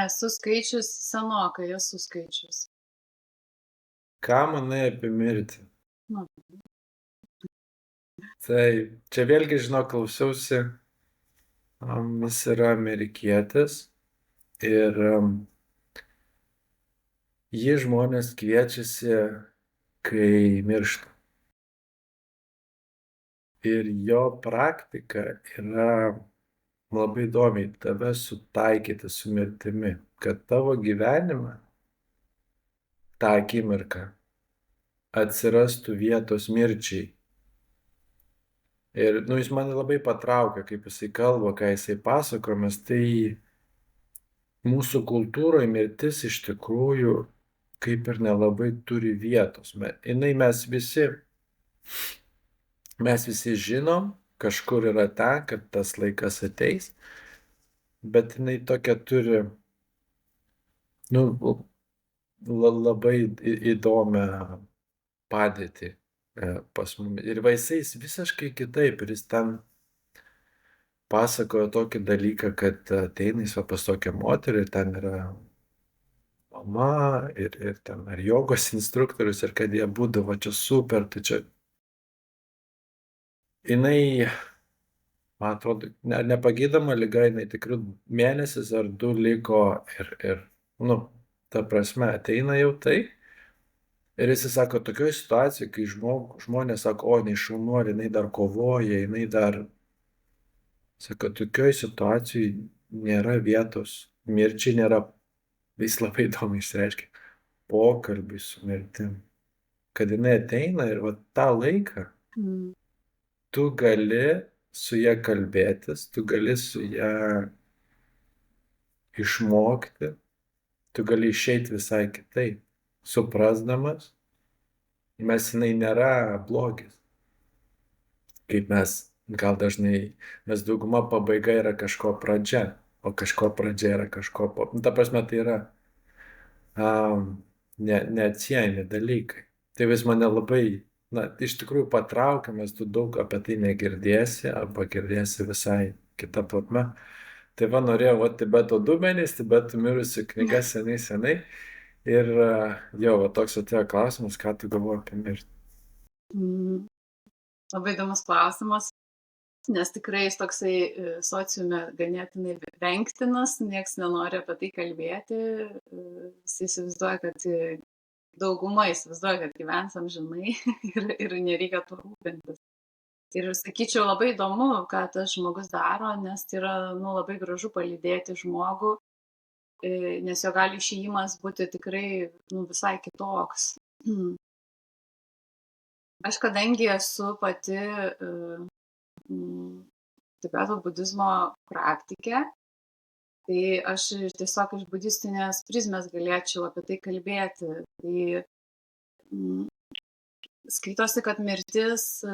Esu skaičius, senokai esu skaičius. Ką manai apie mirtį? Nu. Tai čia vėlgi, žinau, klausiausi, jis yra amerikietis ir jį žmonės kviečiasi, kai miršta. Ir jo praktika yra labai įdomiai tave sutaikyti su mirtimi, kad tavo gyvenime tą akimirką atsirastų vietos mirčiai. Ir, jis mane labai patraukia, kaip jisai kalba, ką jisai pasakojamas, tai mūsų kultūroje mirtis iš tikrųjų kaip ir nelabai turi vietos. Mes visi žinom, kažkur yra ten, kad tas laikas ateis, bet jinai tokia turi, labai įdomią padėtį pas mumis. Ir jis visiškai kitaip, ir jis ten pasakojo tokį dalyką, kad ateina jis pas tokią moterį ir ten yra mama ir ten ar jogos instruktorius ir kad jie būdavo čia super, tai čia jinai, man atrodo, nepagydoma liga, jinai tikrai mėnesis ar 2 liko ir ta prasme ateina jau tai. Ir jis sako, tokioje situacijoje, kai žmonės sako, o, jinai šaunuolė, jinai dar kovoja, jinai dar, sako, tokioje situacijoje nėra vietos, mirčiai nėra, jis labai įdomu išreiškia, pokalbį su mirtim, kad jinai ateina ir va tą laiką tu gali su ja kalbėtis, tu gali su ja išmokti, tu gali išeiti visai kitaip, suprasdamas, jinai nėra blogis. Kaip gal dažnai, mes dauguma pabaiga yra kažko pradžia, o kažko pradžia yra kažko, ta prasme, tai yra neatsiejami dalykai. Tai vis mane labai, iš tikrųjų patraukia, mes tu daug apie tai negirdėsi, arba girdėsi visai kitą plotmę. Tai norėjau, Tibeto duomenys, Tibeto mirusių knyga senai. Ir toks atėjo klausimas, ką tu galvoji apie mirtį. Labai įdomus klausimas, nes tikrai jis toksai sociume ganėtinai vengtinas, nieks nenori apie tai kalbėti, visi įsivaizduoja, kad dauguma įsivaizduoja, kad gyvens amžinai ir nereikia to rūpintis. Ir sakyčiau, labai įdomu, ką tas žmogus daro, nes tai yra labai gražu palydėti žmogų, nes jo gali išėjimas būti tikrai visai kitoks. Aš kadangi esu pati Tibeto budizmo praktikė, tai aš tiesiog iš budistinės prizmės galėčiau apie tai kalbėti. Tai skaitosi, kad mirtis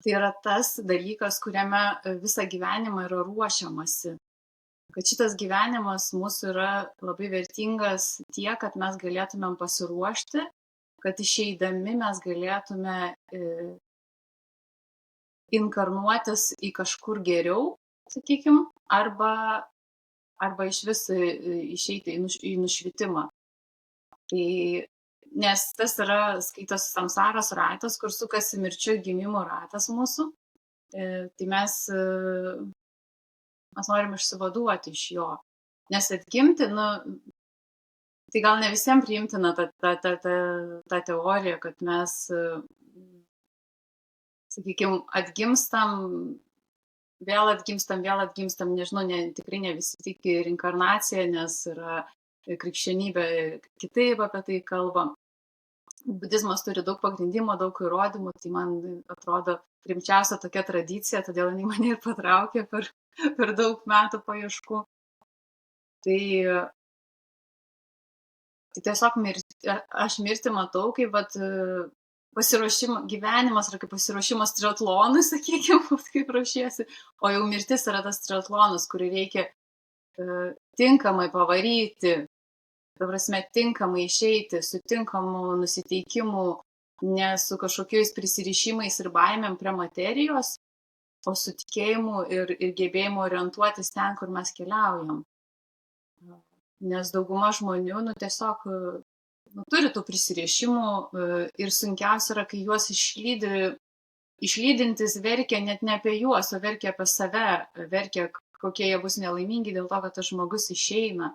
tai yra tas dalykas, kuriame visą gyvenimą yra ruošiamasi. Kad šitas gyvenimas mūsų yra labai vertingas tiek, kad mes galėtumėm pasiruošti, kad išeidami mes galėtume inkarnuotis į kažkur geriau, sakykime, arba iš vis išeiti į nušvitimą. Tai, nes tas yra skaitos samsaros ratas, kur sukasi mirčių gimimo ratas mūsų, tai mes norim išsivaduoti iš jo. Nes atgimti, tai gal ne visiems priimtina ta teorija, kad mes, sakykime, vėl atgimstam, nežinau, tikrai ne visi tiki reinkarnaciją, nes yra krikščionybė kitaip apie tai kalba. Budizmas turi daug pagrindimo, daug įrodymų, tai man atrodo rimčiausia tokia tradicija, todėl jinai mane ir patraukė per daug metų paieškų. Tai tiesiog aš mirtį matau, kaip pasiruošimo gyvenimas yra kaip pasiruošimas triatlonui, sakykime, kaip ruošiesi, o jau mirtis yra tas triatlonas, kurį reikia tinkamai pavaryti, ta prasme, tinkamai išeiti, su tinkamu nusiteikimu, ne su kažkokiais prisirišimais ir baimėm prie materijos, o su tikėjimu ir gebėjimu orientuotis ten, kur mes keliaujam. Nes dauguma žmonių, tiesiog turi tų prisirišimų ir sunkiausia yra, kai juos išlydintis verkia net ne apie juos, o verkia apie save, verkia, kokie jie bus nelaimingi dėl to, kad tas žmogus išeina.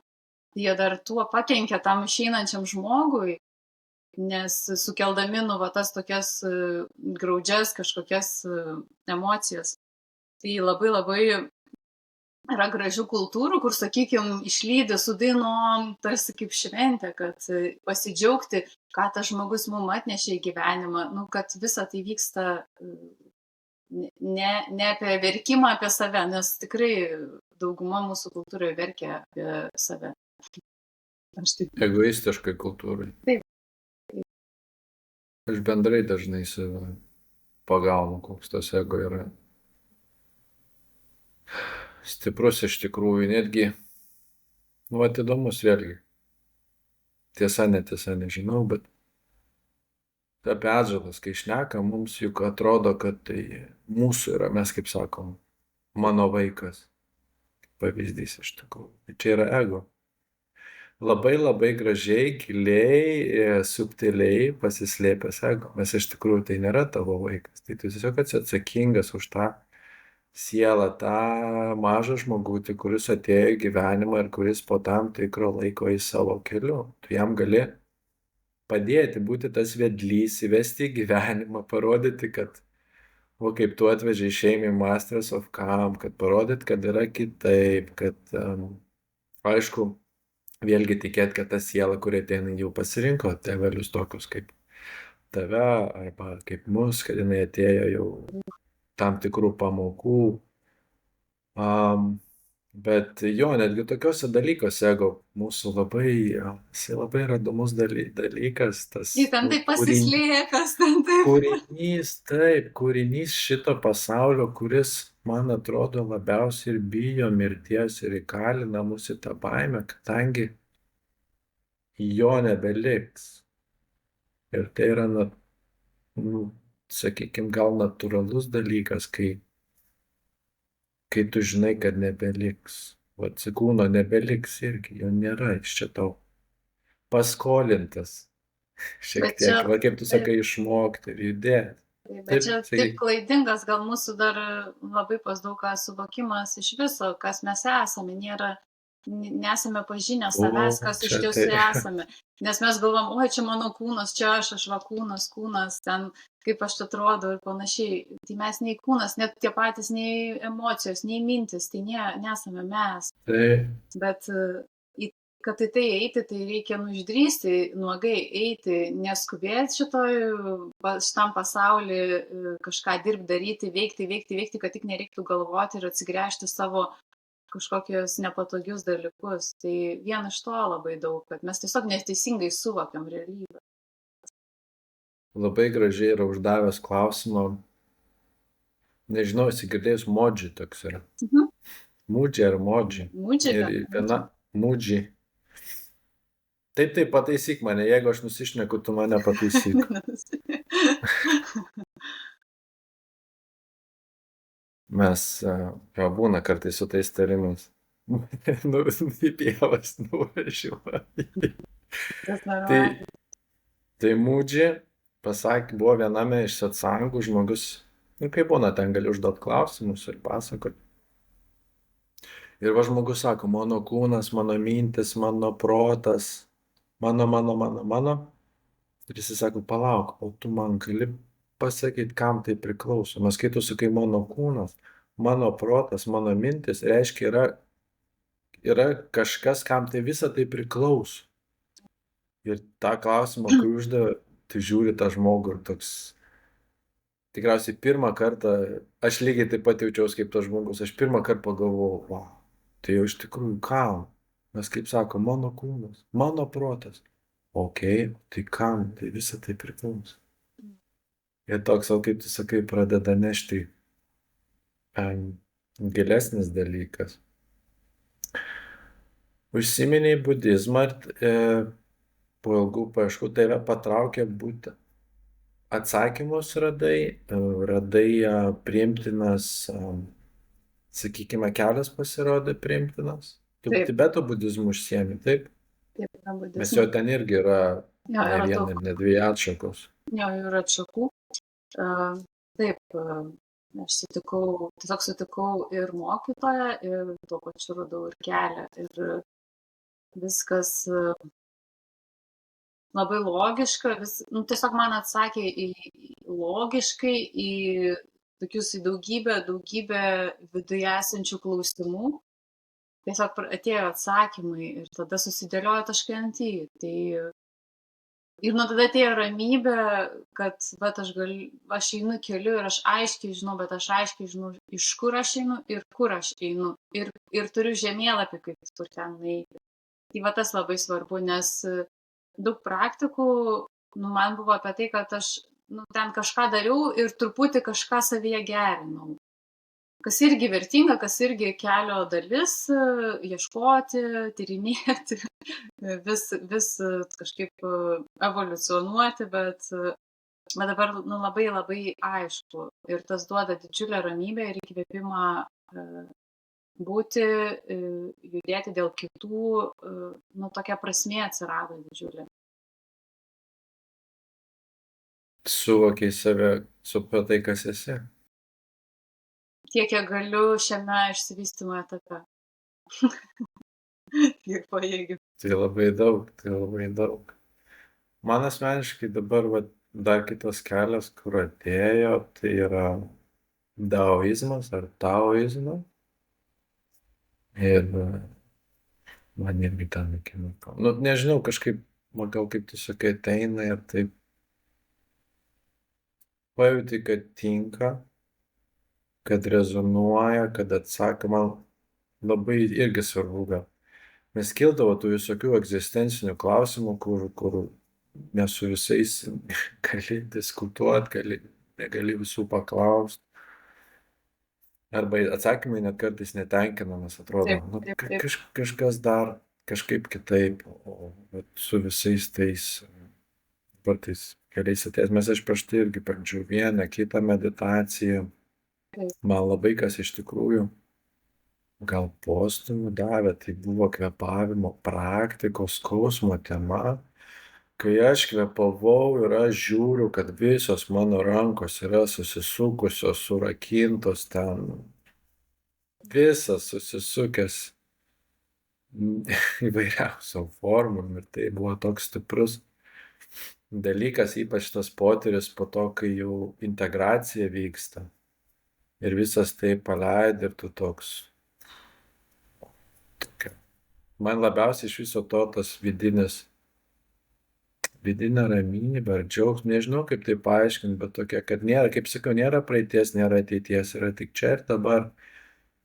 Jie dar tuo pakenkia tam išeinančiam žmogui, nes sukeldami tas tokias graudžias kažkokias emocijas. Tai labai labai yra gražių kultūrų, kur, sakykime, išlydi su dainom, tarsi kaip šventė, kad pasidžiaugti, ką tas žmogus mums atnešė į gyvenimą, kad visa tai vyksta ne apie verkimą apie save, nes tikrai dauguma mūsų kultūroje verkia apie save. Egoistiškai kultūrai. Taip. Aš bendrai dažnai save pagaunu, koks tas ego yra. Stiprus iš tikrųjų, netgi, įdomus vėlgi. Tiesa, netiesa, nežinau, bet apie atžalas, kai šneka, mums juk atrodo, kad tai mūsų yra, mes kaip sakom, mano vaikas. Pavyzdys iš tikrųjų. Čia yra ego. Labai labai gražiai, giliai, subtiliai pasislėpęs ego. Nes iš tikrųjų tai nėra tavo vaikas. Tai tu tiesiog esi atsakingas už tą sielą, tą mažą žmogutį, kuris atėjo į gyvenimą ir kuris po tam tikro laiko į savo keliu. Tu jam gali padėti, būti tas vedlys, įvesti į gyvenimą, parodyti, kad, kaip tu atveži šeimai Masters of Calm, kad parodyti, kad yra kitaip, kad, aišku, vėlgi tikėti, kad ta siela, kuri ateina, jau pasirinko tėvelius tokius kaip tave arba kaip mus, kad jinai atėjo jau tam tikrų pamokų. Bet jo, netgi tokiuose dalykuose ego mūsų labai yra įdomus dalykas. Ten taip pasislėpęs, ten taip. Kūrinys šito pasaulio, kuris, man atrodo, labiausiai ir bijo mirties ir įkalina mus į tą baimę, kadangi jo nebeliks. Ir tai yra, sakykime, gal natūralus dalykas, kai tu žinai, kad nebeliks. Kūno nebeliks irgi, jo nėra, iš čia tau paskolintas. Šiek tiek, kaip tu sakai, išmokti ir judėti. Bet čia taip klaidingas, gal mūsų dar labai pas daug ką suvokimas iš viso, kas mes esame, nesame pažinę savęs, kas iš tiesų esame. Nes mes galvom, čia mano kūnas, čia aš va kūnas, ten kaip aš atrodo ir panašiai. Tai mes nei kūnas, net tie patys, nei emocijos, nei mintis, tai nesame mes. Bet kad į tai eiti, tai reikia išdrįsti, nuogai eiti, neskubėti šitam pasauly, kažką dirbti, daryti, veikti, kad tik nereiktų galvoti ir atsigręžti savo kažkokius nepatogius dalykus. Tai vien iš to labai daug, kad mes tiesiog neteisingai suvokiam realybę. Labai gražiai yra uždavęs klausimą. Nežinau, esi girdėjus Modži toks yra. Mūdži ar Modži? Mūdži. Ir viena Mūdži. Taip, pataisyk mane, jeigu aš nusišneku, tu mane pataisyk. Mes jau būna kartais su tais tarimais. Į pievas nuvažiuoju. Tai Mūdži pasakė, buvo viename iš satsangų žmogus, kaip būna, ten gali užduoti klausimus ir pasakoti. Ir žmogus sako, mano kūnas, mano mintis, mano protas, mano. Ir jis sako, palauk, o tu man gali pasakyti, kam tai priklauso. Nes kai tu sakai mano kūnas, mano protas, mano mintis, reiškia yra yra kažkas, kam tai visą tai priklauso. Ir tą klausimą, kai uždavė, tai žiūri tą žmogų ir toks, tikriausiai pirmą kartą, aš lygiai taip pat jaučiausi kaip tas žmogus, aš pirmą kartą pagalvojau, wow, tai jau iš tikrųjų kam? Nes kaip sako, mano kūnas, mano protas. Ok, tai kam? Tai visą tai priklauso. Ir toks, o kaip tu sakai, pradeda nešti gilesnis dalykas. Užsiminiai budizmą ir po ilgų paieškų tave patraukė būti. Atsakymus radai priimtinas, sakykime, kelias pasirodė priimtinas. Tu Taip, Tibeto budizmu užsiemi, taip? taip yra Nes jo budizmas. ten irgi yra Jo, ne yra viena daug. ir ne dvi atšakos. Jo, jų yra atšakų. Taip, aš tiesiog sutikau ir mokytoją, ir tuo pačiu radau ir kelią. Ir viskas labai logiška, tiesiog man atsakė logiškai į tokius į daugybę viduje esančių klausimų. Tiesiog atėjo atsakymai ir tada susidėliojo taškai ant į. Tai ir nuo tada atėjo ramybė, kad aš einu keliu ir aš aiškiai žinau, bet aš aiškiai žinau, iš kur aš einu ir kur aš einu. Ir turiu žemėlapį, kaip kur ten eiti. Tai va tas labai svarbu, nes daug praktikų, man buvo apie tai, kad aš ten kažką dariau ir truputį kažką savyje gerinau. Kas irgi vertinga, kas irgi kelio dalis, ieškoti, tyrinėti, vis kažkaip evoliucionuoti, bet dabar labai labai aišku. Ir tas duoda didžiulę ramybę ir įkvėpimą būti, judėti dėl kitų, tokia prasmė atsirado didžiulė. Suvokiai save, supratai, kas esi. Tiek, kiek galiu šiame išsivystymo etape. Kiek pajėgiu. Tai labai daug. Man asmeniškai dabar dar kitas kelias, kur atėjo, tai yra daoizmas ar taoizmas. Ir man irgi ten iki nuko. Nežinau, kažkaip, gal kaip tu sakai, ateina ir taip pajauti, kad tinka, kad rezonuoja, kad atsako, man labai irgi svarbu gal. Nes kildavo tų visokių egzistencinių klausimų, kur mes su visais gali diskutuoti, negali visų paklausti. Arba atsakymai net kartais netenkina, nes atrodo, Taip. kažkas dar kažkaip kitaip, o su visais tais kartais keliais atėjęs. Mes aš prieš tai irgi pradžiau vieną, kitą meditaciją. Man labai kas iš tikrųjų gal postūmių davė, tai buvo kvėpavimo praktikos skausmo tema. Kai aš kvėpavau ir aš žiūriu, kad visos mano rankos yra susisukusios, surakintos ten, visas susisukęs įvairiausiom formom ir tai buvo toks stiprus dalykas, ypač tas potyris po to, kai jau integracija vyksta ir visas tai paleid ir tu toks. Man labiausiai iš viso to tas vidinė ramybė ar džiaugsmas, nežinau kaip tai paaiškinti, bet tokia, kad nėra, kaip sakiau, nėra praeities, nėra ateities, yra tik čia ir dabar.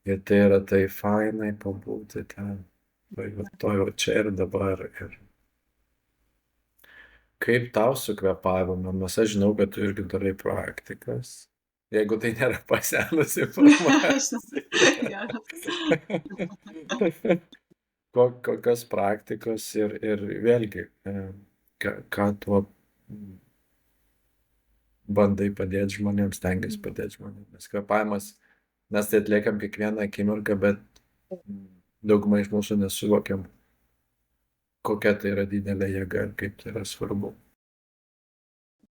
Ir tai yra tai fainai pabūti ten, to čia ir dabar. Ir kaip tau su kvėpavimu, nes aš žinau, kad tu irgi darai praktikas. Jeigu tai nėra pasenusi informacija. Kokios praktikos ir vėlgi, ką tuo bandai padėti žmonėms, stengiasi padėti žmonėms. Nes kvėpavimas, mes tai atliekam kiekvieną akimirką, bet daugumai iš mūsų nesuvokiam, kokia tai yra didelė jėga ir kaip tai yra svarbu.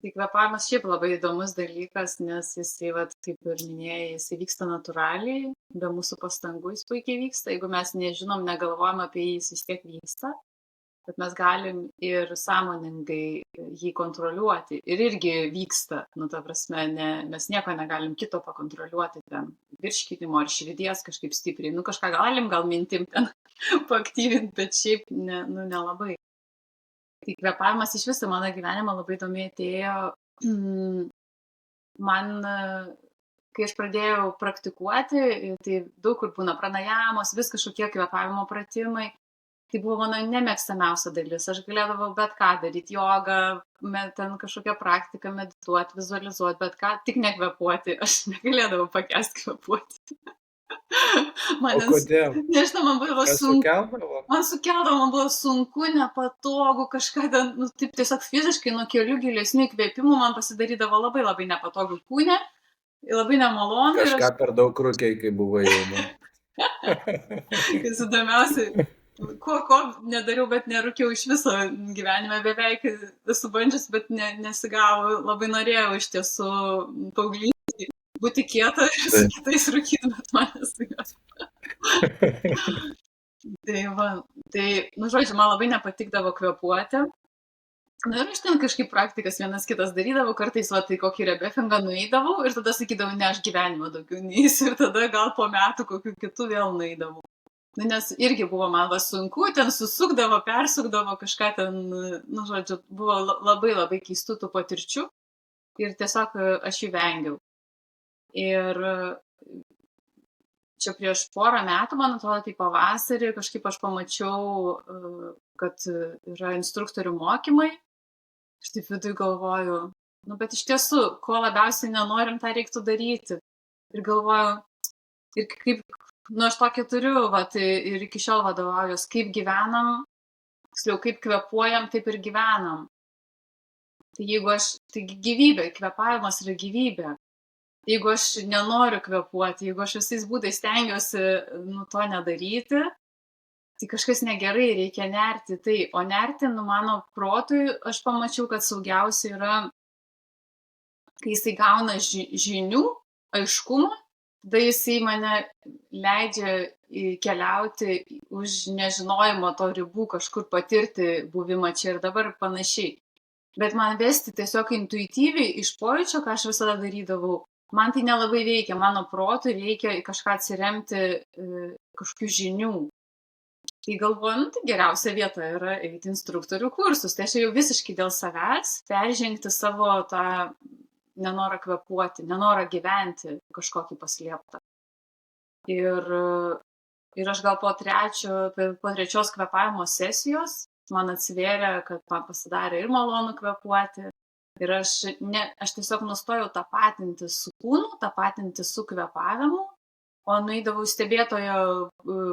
Tai kvėpavimas šiaip labai įdomus dalykas, nes jisai, kaip ir minėjai, jisai vyksta natūraliai, be mūsų pastangų jis puikiai vyksta. Jeigu mes nežinom, negalvojam apie jį, jis vis tiek vyksta. bet mes galim ir sąmoningai jį kontroliuoti. Ir irgi vyksta, nu, ta prasme, mes nieko negalim kito pakontroliuoti ten, virškinimo ar širdies kažkaip stipriai. Nu, kažką galim gal mintim ten paaktyvinti, bet šiaip nelabai. Tai kvėpavimas iš viso mano gyvenimą labai įdomiai atėjo. Man, kai aš pradėjau praktikuoti, tai daug kur būna pranajamos, vis kažkokie kvėpavimo pratimai. Tai buvo mano nemėgstamiausia dalis. Aš galėdavau bet ką daryti, jogą, ten kažkokią praktiką, medituoti, vizualizuoti, bet ką, tik nekvėpuoti. Aš negalėdavau pakęsti kvėpuoti. O kodėl? Nežinau, man buvo Kas sunku. sukeldavo? Man buvo sunku, nepatogu, kažką ten, nu, taip tiesiog fiziškai nuo kelių gilesnių įkvėpimų man pasidarydavo labai labai nepatogu kūne, labai nemalonu. Kažką per daug rūkei, kai buvai jauna. Kas įdomiausia, ko nedariau, bet nerūkiau iš viso gyvenime, beveik esu bandžius, bet nesigavo, labai norėjau iš tiesų paauglystėje būti kieta ir su kitais rūkyti, bet man nesigavo. Tai, nu, žodžiu, man labai nepatikdavo kvėpuoti. Na ir aš ten kažkaip praktikas vienas kitas darydavau, kartais va tai kokį rebefingą nueidavau ir tada sakydavau, ne, aš gyvenimo daugiau neįsiu ir tada gal po metų kokių kitų vėl nueidavau. Nu, nes irgi buvo man va sunku, ten susukdavo, persukdavo kažką ten, nu, žodžiu, buvo labai labai keistų tų patirčių ir tiesiog aš jų vengiau. Ir čia prieš porą metų, man atrodo, tai pavasarį kažkaip aš pamačiau, kad yra instruktorių mokymai. Aš taip vidui galvoju, nu, bet iš tiesų, ko labiausiai nenorim, tą reiktų daryti. Ir galvoju, ir kaip, nu, aš tokį turiu, va, tai ir iki šiol vadovaujos, kaip gyvenam, tiksliau, kaip kvėpuojam, taip ir gyvenam. Tai jeigu tai gyvybė, kvėpavimas yra gyvybė. Jeigu aš nenoriu kvėpuoti, jeigu aš visais būdais stengiuosi, nu, to nedaryti, tai kažkas negerai, reikia nerti. Tai, o nerti, nu, mano protui, aš pamačiau, kad saugiausia yra, kai jisai gauna žinių, aiškumą, tada jisai mane leidžia keliauti už nežinojimo to ribų, kažkur patirti buvimą čia ir dabar ir panašiai. Bet man vesti tiesiog intuityviai iš pojūčio, ką aš visada darydavau, man tai nelabai veikia, mano protui reikia kažką atsiremti, kažkokių žinių. Tai galvoju, nu, tai geriausia vieta yra eiti instruktorių kursus. Tai aš jau visiškai dėl savęs peržengti savo tą nenorą kvėpuoti, nenorą gyventi kažkokį paslėptą. Ir aš gal po trečios kvėpavimo sesijos man atsivėrė, kad man pasidarė ir malonu kvėpuoti. Ir aš tiesiog nustojau tapatinti su kūnu, tapatinti su kvėpavimu. O nueidavau stebėtojo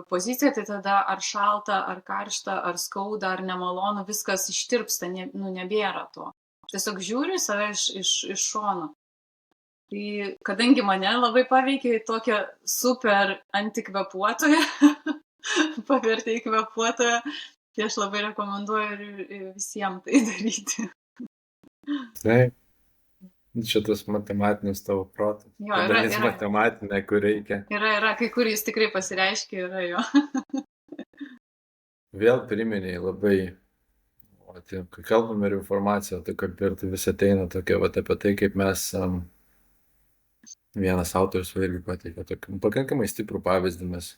poziciją, tai tada ar šalta, ar karšta, ar skauda, ar nemalonu, viskas ištirpsta, nebėra to. Aš tiesiog žiūriu save iš šono. Tai kadangi mane labai paveikė tokią super antikvėpuotoją, pavertė į kvėpuotoją, tai aš labai rekomenduoju ir visiems tai daryti. Taip. Šitas matematinis tavo protas. Jo, yra. Matematinė, kur reikia. Yra, kai kur jis tikrai pasireiškia, yra jo. Vėl priminėjai labai, kai kalbame ir informaciją, tai kaip ir tai vis ateina tokia, apie tai, kaip mes, vienas autorius irgi pateikė tokį pakankamai stiprų pavyzdį, mes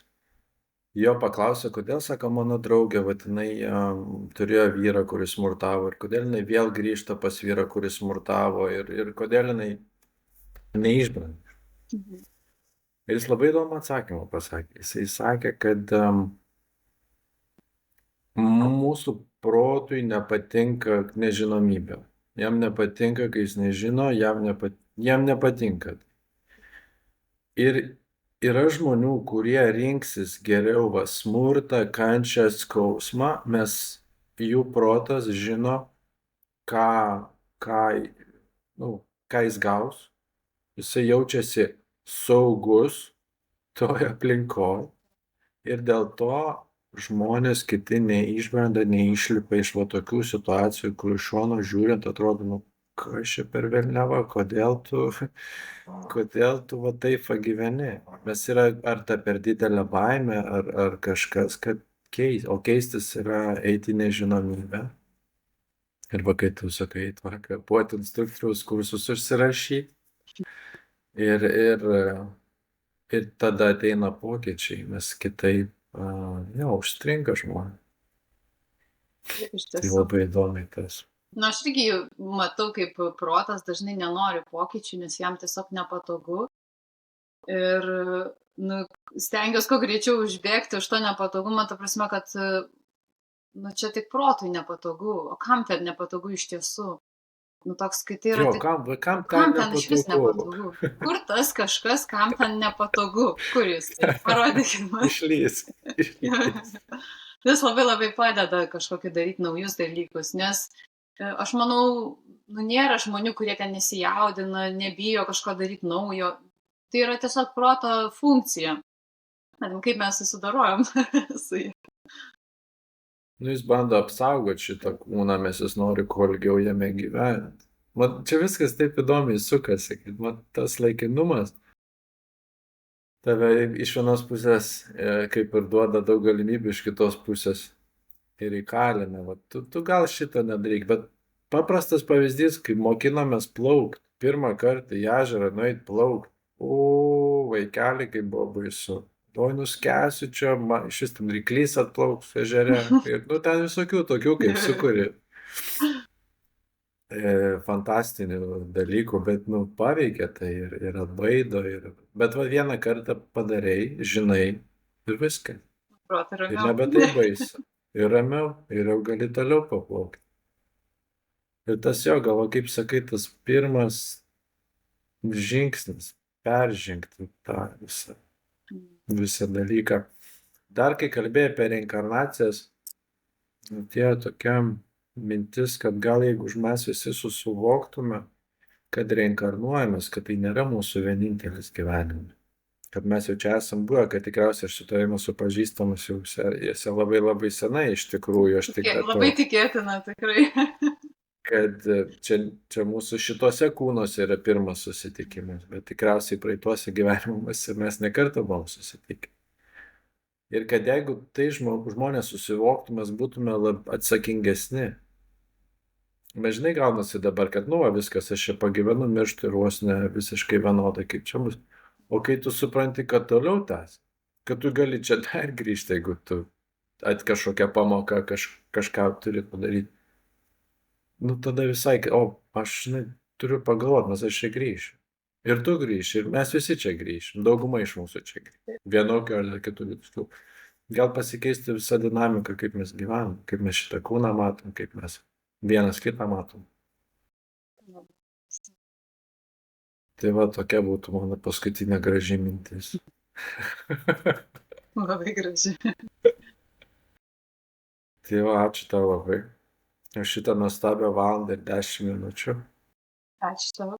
jo paklausė, kodėl, sako, mano draugė, jinai turėjo vyrą, kuris smurtavo, ir kodėl jinai vėl grįžta pas vyrą, kuris smurtavo, ir kodėl jinai neišbrenda. Ir jis labai įdomų atsakymą pasakė. Jisai sakė, kad mūsų protui nepatinka nežinomybė. Jam nepatinka, kai jis nežino, jam nepatinka. Ir yra žmonių, kurie rinksis geriau smurtą, kančią, skausmą, nes jų protas žino, ką jis gaus. Jisai jaučiasi saugus toje aplinkoje ir dėl to žmonės kiti neišbrenda, neišlipa iš tokių situacijų, kur iš šono žiūrint atrodo, kas čia per velniava, kodėl tu taip gyveni. Mes yra ar ta per didelė baimė, ar kažkas, kad o keistis yra eiti į nežinomybę. Ir va, kai tu sakai, kvėpuoti instruktoriaus kursus užsirašyti. Ir tada ateina pokyčiai, nes kitaip, užstringa žmonės. Iš Tai tiesų. labai įdomi tas. Nu, aš irgi matau, kaip protas dažnai nenori pokyčių, nes jam tiesiog nepatogu. Ir nu, stengiuosi kuo greičiau užbėgti už to nepatogumą, ta prasme, kad nu, čia tik protui nepatogu, o kam ten nepatogu iš tiesų? Nu, toks, kai tai yra Jo, tik... kam Kam ten ten iš vis nepatogu? nepatogu? Kur tas kažkas, kam ten nepatogu? Kur jis? Tai parodykit man. Išlys. Jis labai labai padeda kažkokį daryti naujus dalykus, nes aš manau, nu, nėra žmonių, kurie ten nesijaudina, nebijo kažko daryti naujo. Tai yra tiesiog proto funkcija. Kaip mes susidarojam su jie. Nu, jis bando apsaugoti šitą kūną, nes jis nori kuo ilgiau jame gyventi. Man čia viskas taip įdomiai sukasi, kad man tas laikinumas tave iš vienos pusės kaip ir duoda daug galimybių, iš kitos pusės ir įkalina. Va, tu gal šito nedaryk, bet paprastas pavyzdys, kai mokinomės plaukti, pirmą kartą į ežerą nueit plaukti. Vaikeli, kaip buvo baisu. Oi, nuskęsiu čia, šis ten ryklys atplauks ežere. Ir ten visokių tokių, kaip sukuri fantastinių dalykų, bet paveikia tai ir atbaido. Bet va, vieną kartą padarei, žinai ir viskas. Ir nebe tai baisu. Ir ramiau, ir jau gali toliau paplaukti. Ir tas jo, galvo, kaip sakai, tas pirmas žingsnis, peržengti tą visą dalyką. Dar kai kalbėjai apie reinkarnacijas, atėjo tokia mintis, kad gal jeigu mes visi susivoktume, kad reinkarnuojamės, kad tai nėra mūsų vienintelis gyvenimas. Kad mes jau čia esam buvę, kad tikriausiai aš su tavimi supažįstamas jau esi labai labai senai iš tikrųjų. Labai tikėtina, tikrai. Kad čia mūsų šituose kūnuose yra pirmas susitikimas, bet tikriausiai praeituose gyvenimuose mes nekartą buvom susitikę. Ir kad jeigu tai žmonės susivoktų, mes būtume atsakingesni. Mes žinai gaunasi dabar, kad viskas, aš čia pagyvenu, mirštu ir vos ne visiškai vienodai kaip čia bus. O kai tu supranti, kad toliau tas, kad tu gali čia dar grįžti, jeigu tu kažkokią pamoką kažką turi padaryti. Tada visai, aš turiu pagalvoti, nes aš čia grįšiu. Ir tu grįši, ir mes visi čia grįšim, dauguma iš mūsų čia grįšim. Vienokio ar kitų tikslų. Gal pasikeisti visą dinamiką, kaip mes gyvenam, kaip mes šitą kūną matom, kaip mes vienas kitą matom. Tai va, tokia būtų mano paskutinė graži mintis. Labai graži. Tai va, ačiū tau labai. Aš šitą nuostabią valandą ir 10 minučių. Ačiū tau.